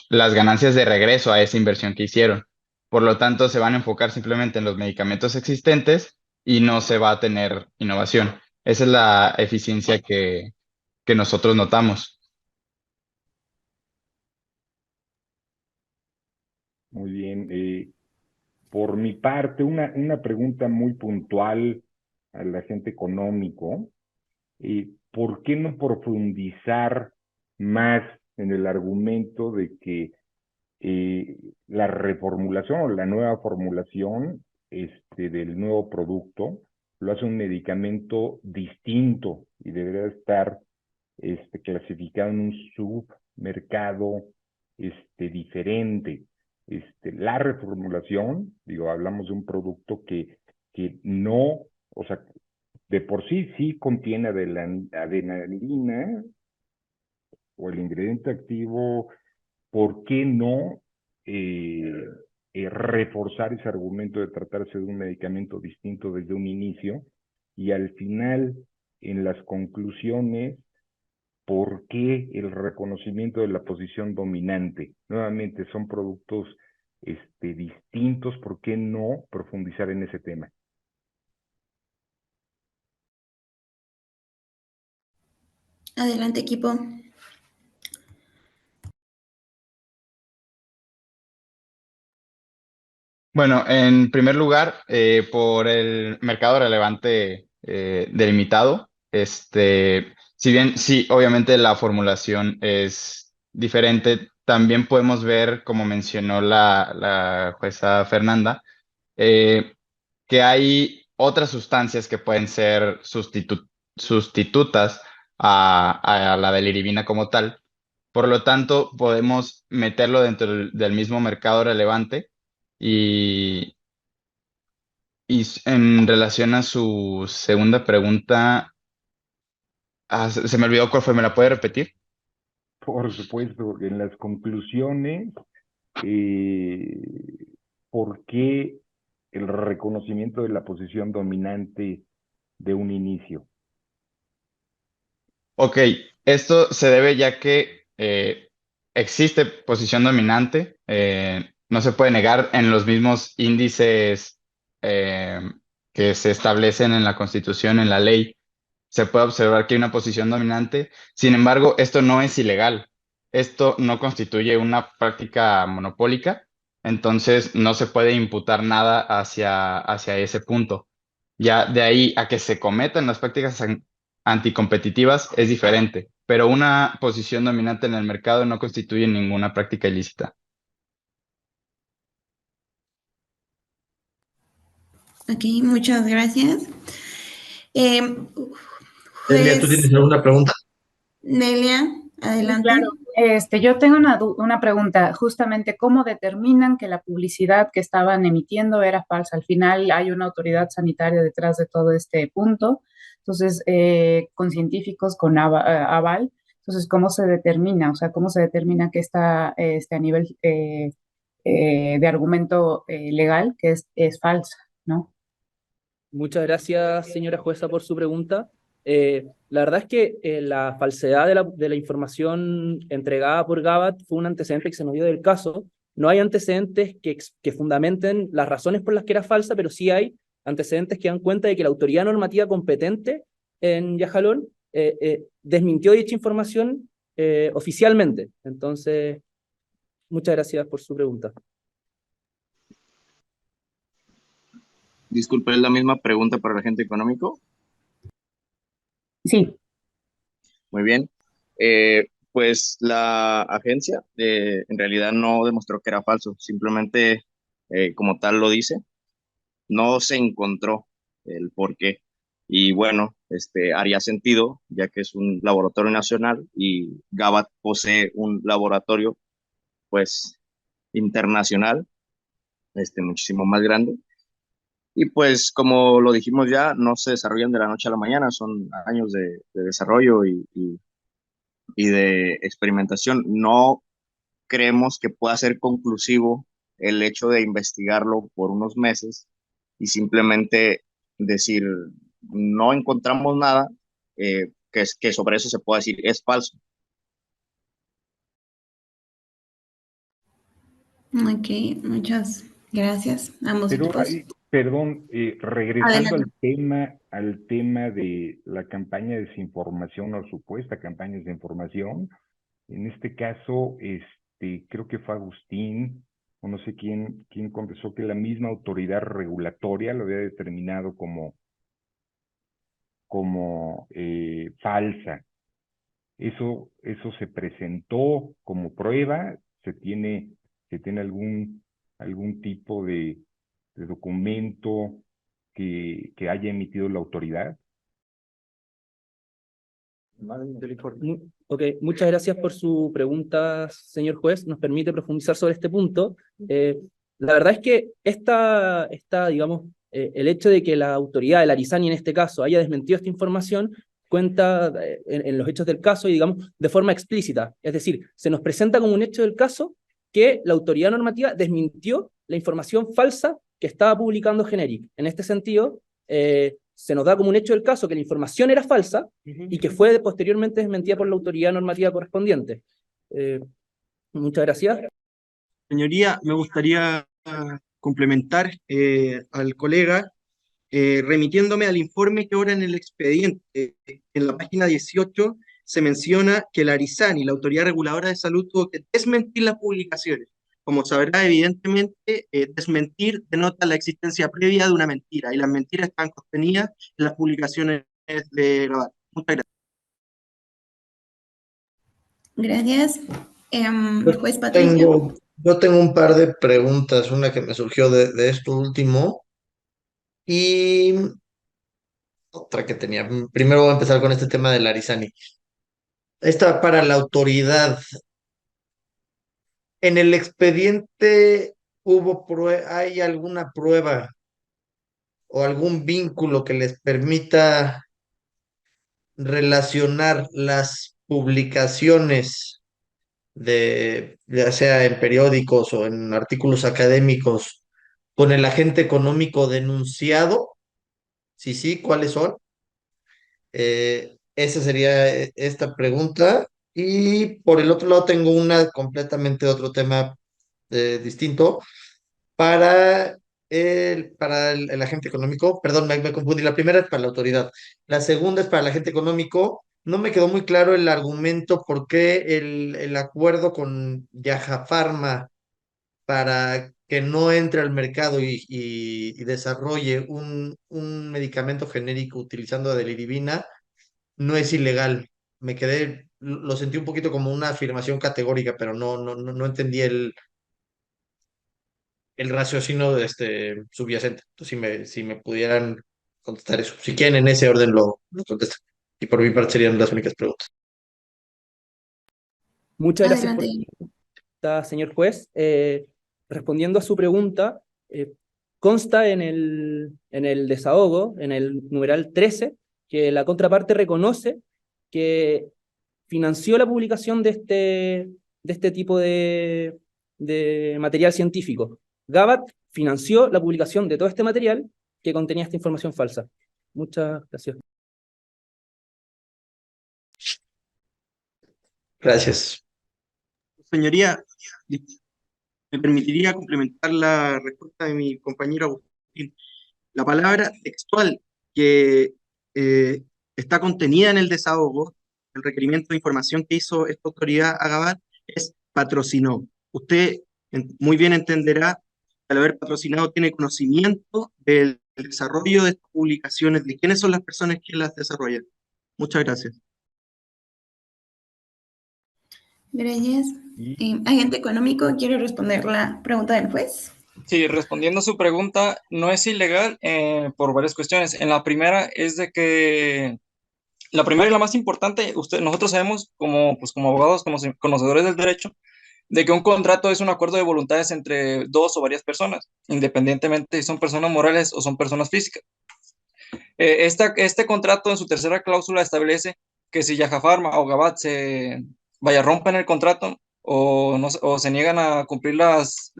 las ganancias de regreso a esa inversión que hicieron. Por lo tanto, se van a enfocar simplemente en los medicamentos existentes y no se va a tener innovación. Esa es la eficiencia que nosotros notamos. Muy bien. Por mi parte, una pregunta muy puntual al agente económico. ¿Por qué no profundizar más en el argumento de que la reformulación o la nueva formulación del nuevo producto lo hace un medicamento distinto y debería estar clasificado en un submercado diferente? La reformulación, digo, hablamos de un producto que no, o sea, de por sí contiene adrenalina o el ingrediente activo. ¿Por qué no reforzar ese argumento de tratarse de un medicamento distinto desde un inicio? Y al final, en las conclusiones, ¿por qué el reconocimiento de la posición dominante? Nuevamente, son productos distintos. ¿Por qué no profundizar en ese tema? Adelante, equipo. Bueno, en primer lugar, por el mercado relevante delimitado, si bien sí, obviamente la formulación es diferente, también podemos ver, como mencionó la jueza Fernanda, eh, que hay otras sustancias que pueden ser sustitutas a la bilirrubina como tal. Por lo tanto, podemos meterlo dentro del mismo mercado relevante y, en relación a su segunda pregunta, se me olvidó cuál fue, ¿me la puede repetir? Por supuesto, en las conclusiones, ¿por qué el reconocimiento de la posición dominante de un inicio? Ok, esto se debe ya que existe posición dominante, no se puede negar en los mismos índices eh, que se establecen en la Constitución, en la ley, se puede observar que hay una posición dominante. Sin embargo, esto no es ilegal, esto no constituye una práctica monopólica, entonces no se puede imputar nada hacia ese punto. Ya de ahí a que se cometan las prácticas anticompetitivas es diferente, pero una posición dominante en el mercado no constituye ninguna práctica ilícita. Ok, muchas gracias. Delia, ¿tú tienes alguna pregunta? Nelia, adelante. Claro, yo tengo una pregunta, justamente, ¿cómo determinan que la publicidad que estaban emitiendo era falsa? Al final hay una autoridad sanitaria detrás de todo este punto, entonces, con científicos, con aval, entonces, ¿cómo se determina? O sea, ¿cómo se determina que está a nivel de argumento legal que es falsa, ¿no? Muchas gracias, señora jueza, por su pregunta. La verdad es que la falsedad de la información entregada por Gabat fue un antecedente que se nos dio del caso. No hay antecedentes que fundamenten las razones por las que era falsa, pero sí hay antecedentes que dan cuenta de que la autoridad normativa competente en Yajalón desmintió dicha información oficialmente. Entonces, muchas gracias por su pregunta. Disculpe, ¿es la misma pregunta para el agente económico? Sí. Muy bien. Pues la agencia en realidad no demostró que era falso, simplemente como tal lo dice, no se encontró el por qué. Y bueno, haría sentido, ya que es un laboratorio nacional y Gabat posee un laboratorio pues internacional, muchísimo más grande. Y pues como lo dijimos ya, no se desarrollan de la noche a la mañana, son años de desarrollo y de experimentación. No creemos que pueda ser conclusivo el hecho de investigarlo por unos meses y simplemente decir, no encontramos nada, que sobre eso se pueda decir es falso. Ok, muchas gracias a ambos Pero, grupos. perdón, regresando Adelante. al tema de la campaña de desinformación o supuesta campaña de desinformación, en este caso, creo que fue Agustín, o no sé quién contestó que la misma autoridad regulatoria lo había determinado como falsa. Eso se presentó como prueba, se tiene algún tipo de documento que haya emitido la autoridad. Ok, muchas gracias por su pregunta, señor juez. Nos permite profundizar sobre este punto. La verdad es que digamos, el hecho de que la autoridad, el Arizani en este caso, haya desmentido esta información, cuenta en los hechos del caso y, digamos, de forma explícita. Es decir, se nos presenta como un hecho del caso que la autoridad normativa desmintió la información falsa que estaba publicando Generic. En este sentido, se nos da como un hecho del caso que la información era falsa y que fue posteriormente desmentida por la autoridad normativa correspondiente. Muchas gracias. Señoría, me gustaría complementar al colega remitiéndome al informe que ahora en el expediente, en la página 18, se menciona que la Arizani, la Autoridad Reguladora de Salud, tuvo que desmentir las publicaciones. Como sabrá, evidentemente, desmentir denota la existencia previa de una mentira, y las mentiras están contenidas en las publicaciones de Gabat. Muchas gracias. Gracias. Juez Patricio. Yo tengo un par de preguntas, una que me surgió de esto último y otra que tenía. Primero voy a empezar con este tema del Arizani. Esta para la autoridad. En el expediente ¿hay alguna prueba o algún vínculo que les permita relacionar las publicaciones ya sea en periódicos o en artículos académicos, con el agente económico denunciado? Sí, sí, ¿cuáles son? Esa sería esta pregunta. Y por el otro lado tengo una completamente otro tema distinto para el agente económico. Perdón, me confundí. La primera es para la autoridad. La segunda es para el agente económico. No me quedó muy claro el argumento por qué el acuerdo con Yaja Pharma para que no entre al mercado y desarrolle un medicamento genérico utilizando adeliribina no es ilegal. Lo sentí un poquito como una afirmación categórica, pero no entendí el raciocinio subyacente. Entonces, si me pudieran contestar eso. Si quieren, en ese orden lo contestan. Y por mi parte serían las únicas preguntas. Muchas gracias por Adelante. esta, señor juez. Respondiendo a su pregunta, consta en el desahogo, en el numeral 13, que la contraparte reconoce que financió la publicación de este tipo de material científico. Gabat financió la publicación de todo este material que contenía esta información falsa. Muchas gracias. Gracias. Señoría, me permitiría complementar la respuesta de mi compañero Agustín. La palabra textual que está contenida en el desahogo, el requerimiento de información que hizo esta autoridad a Gabat, es patrocinó. Usted muy bien entenderá que al haber patrocinado tiene conocimiento del desarrollo de estas publicaciones, de quiénes son las personas que las desarrollan. Muchas gracias. Gracias. Agente económico, ¿quiere responder la pregunta del juez? Sí, respondiendo a su pregunta, no es ilegal por varias cuestiones. En la primera es de que, la primera y la más importante, nosotros sabemos como abogados, como conocedores del derecho, de que un contrato es un acuerdo de voluntades entre dos o varias personas, independientemente si son personas morales o son personas físicas. Este contrato en su tercera cláusula establece que si Yaja Pharma o Gabat rompen el contrato, o se niegan a cumplir las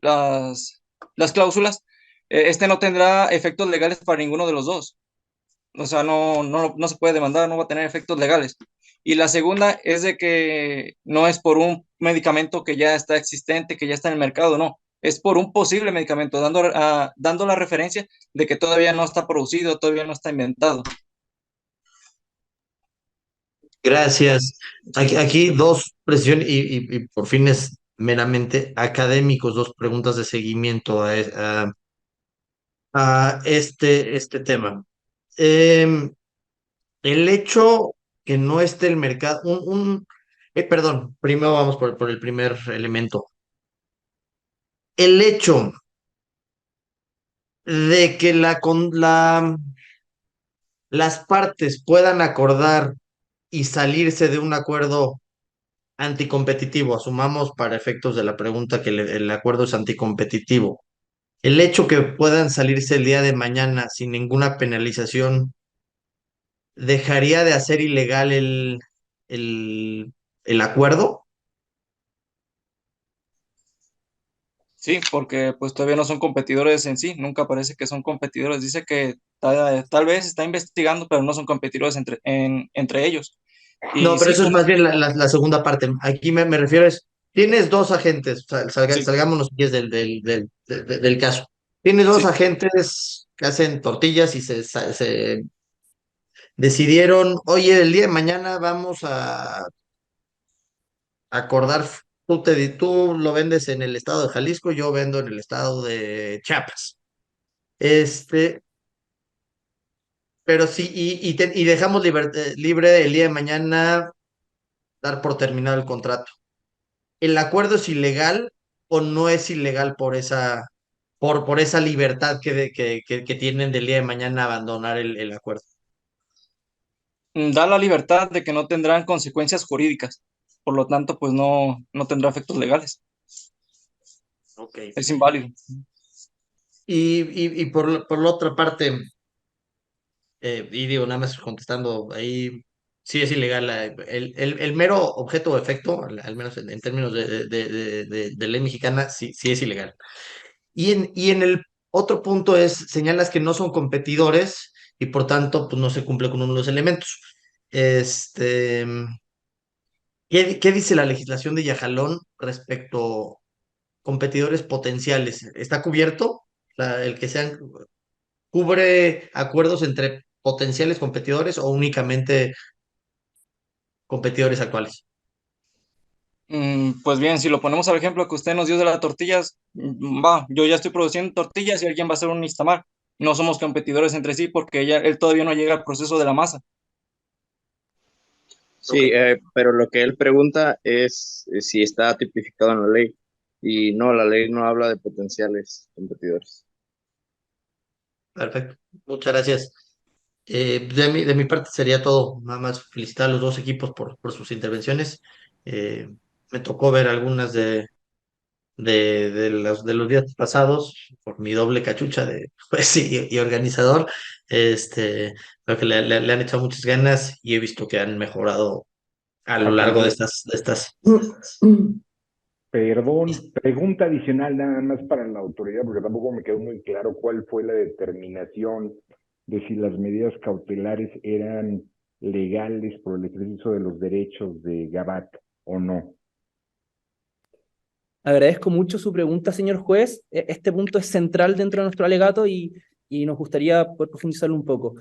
cláusulas, este no tendrá efectos legales para ninguno de los dos. O sea, no se puede demandar, no va a tener efectos legales. Y la segunda es de que no es por un medicamento que ya está existente, que ya está en el mercado, no. Es por un posible medicamento, dando la referencia de que todavía no está producido, todavía no está inventado. Gracias. Aquí dos precisiones y por fines meramente académicos, dos preguntas de seguimiento a este tema. El hecho que no esté el mercado, perdón, primero vamos por el primer elemento. El hecho de que las partes puedan acordar y salirse de un acuerdo anticompetitivo, asumamos para efectos de la pregunta que el acuerdo es anticompetitivo. El hecho que puedan salirse el día de mañana sin ninguna penalización dejaría de hacer ilegal el acuerdo. Sí, porque pues todavía no son competidores en sí, nunca parece que son competidores. Dice que tal vez está investigando, pero no son competidores entre ellos. No, Y pero sí, eso es más bien la segunda parte. Aquí me refiero es, tienes dos agentes, salgámonos si quieres del caso. Tienes dos agentes que hacen tortillas y se decidieron, oye, el día de mañana vamos a acordar, tú lo vendes en el estado de Jalisco, yo vendo en el estado de Chiapas. Pero sí, y dejamos libre el día de mañana dar por terminado el contrato. ¿El acuerdo es ilegal o no es ilegal por esa libertad que tienen del día de mañana abandonar el acuerdo? da la libertad de que no tendrán consecuencias jurídicas, por lo tanto, pues no tendrá efectos legales. Ok. Es inválido. Y por la otra parte, y digo, nada más contestando ahí, sí es ilegal. El mero objeto o efecto, al menos en términos de ley mexicana, sí es ilegal. Y en el otro punto señalas que no son competidores y por tanto pues, no se cumple con uno de los elementos. Este, ¿qué dice la legislación de Yajalón respecto a competidores potenciales? ¿Está cubierto? El que ¿cubre acuerdos entre potenciales competidores o únicamente competidores actuales? Pues bien, si lo ponemos al ejemplo que usted nos dio de las tortillas, yo ya estoy produciendo tortillas y alguien va a hacer un Instamar. No somos competidores entre sí porque él todavía no llega al proceso de la masa. Sí, pero lo que él pregunta es si está tipificado en la ley. Y no, la ley no habla de potenciales competidores. Perfecto, muchas gracias. De mi parte sería todo. Nada más felicitar a los dos equipos por sus intervenciones. Me tocó ver algunas de los días pasados por mi doble cachucha de juez y organizador. Creo que le han echado muchas ganas y he visto que han mejorado a lo largo de estas. Perdón, pregunta adicional nada más para la autoridad, porque tampoco me quedó muy claro cuál fue la determinación de si las medidas cautelares eran legales por el ejercicio de los derechos de Gabat o no. Agradezco mucho su pregunta, señor juez. Este punto es central dentro de nuestro alegato y nos gustaría poder profundizarlo un poco.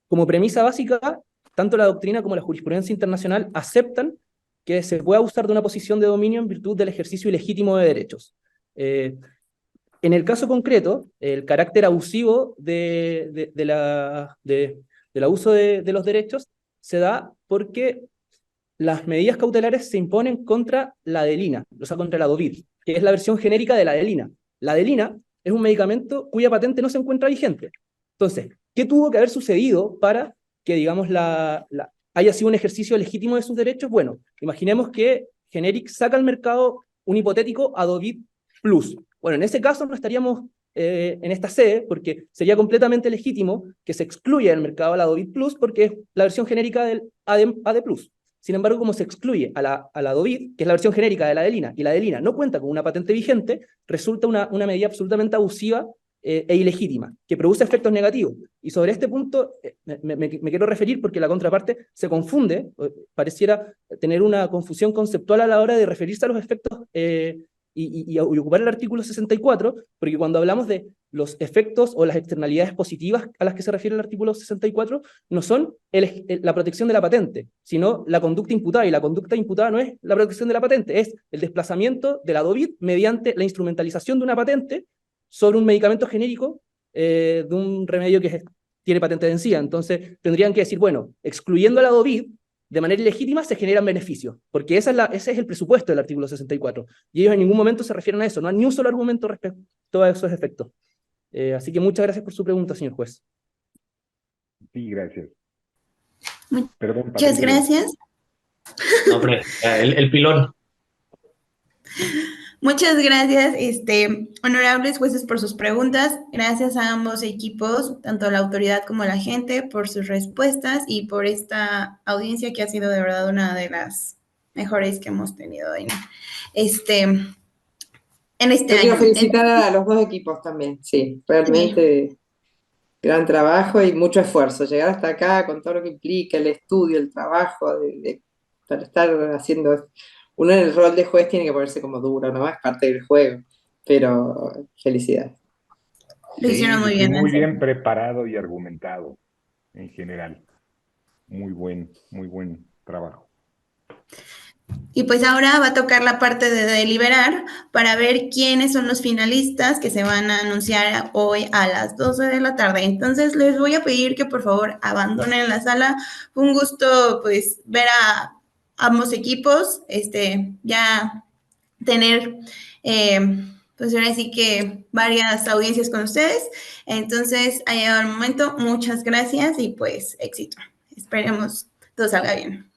Como premisa básica, tanto la doctrina como la jurisprudencia internacional aceptan que se puede abusar de una posición de dominio en virtud del ejercicio ilegítimo de derechos. En el caso concreto, el carácter abusivo del abuso de los derechos se da porque las medidas cautelares se imponen contra la adelina, o sea, contra la Dovir, que es la versión genérica de la adelina. La adelina es un medicamento cuya patente no se encuentra vigente. Entonces, ¿qué tuvo que haber sucedido para que, digamos, haya sido un ejercicio legítimo de sus derechos? Bueno, imaginemos que Generic saca al mercado un hipotético Adovir Plus. Bueno, en ese caso no estaríamos en esta sede, porque sería completamente legítimo que se excluya del mercado la Adovir Plus, porque es la versión genérica del AD Plus. Sin embargo, como se excluye a la Dovid, que es la versión genérica de la Adelina, y la Adelina no cuenta con una patente vigente, resulta una medida absolutamente abusiva e ilegítima, que produce efectos negativos. Y sobre este punto me quiero referir porque la contraparte se confunde, pareciera tener una confusión conceptual a la hora de referirse a los efectos y ocupar el artículo 64, porque cuando hablamos de los efectos o las externalidades positivas a las que se refiere el artículo 64, no son la protección de la patente, sino la conducta imputada, y la conducta imputada no es la protección de la patente, es el desplazamiento de la Dovid mediante la instrumentalización de una patente sobre un medicamento genérico de un remedio que tiene patente de encía. Entonces tendrían que decir, bueno, excluyendo la Dovid, de manera ilegítima se generan beneficios, porque ese es el presupuesto del artículo 64, y ellos en ningún momento se refieren a eso, no hay ni un solo argumento respecto a esos efectos. Así que muchas gracias por su pregunta, señor juez. Sí, gracias. Perdón, muchas gracias. No, hombre, el pilón. Muchas gracias, honorables jueces, por sus preguntas. Gracias a ambos equipos, tanto la autoridad como la gente, por sus respuestas y por esta audiencia que ha sido de verdad una de las mejores que hemos tenido en este Yo quiero felicitar a los dos equipos también, sí, realmente gran trabajo y mucho esfuerzo. Llegar hasta acá con todo lo que implica el estudio, el trabajo, para estar haciendo... Uno en el rol de juez tiene que ponerse como duro, ¿no? Es parte del juego, pero felicidades. Lo hicieron muy bien. Muy bien preparado y argumentado en general. Muy buen trabajo. Y pues ahora va a tocar la parte de deliberar para ver quiénes son los finalistas que se van a anunciar hoy a las 12 de la tarde. Entonces les voy a pedir que por favor abandonen la sala. Fue un gusto pues ver a ambos equipos, ya tener pues ahora sí que varias audiencias con ustedes. Entonces ha llegado el momento. Muchas gracias y pues éxito. Esperemos todo salga bien.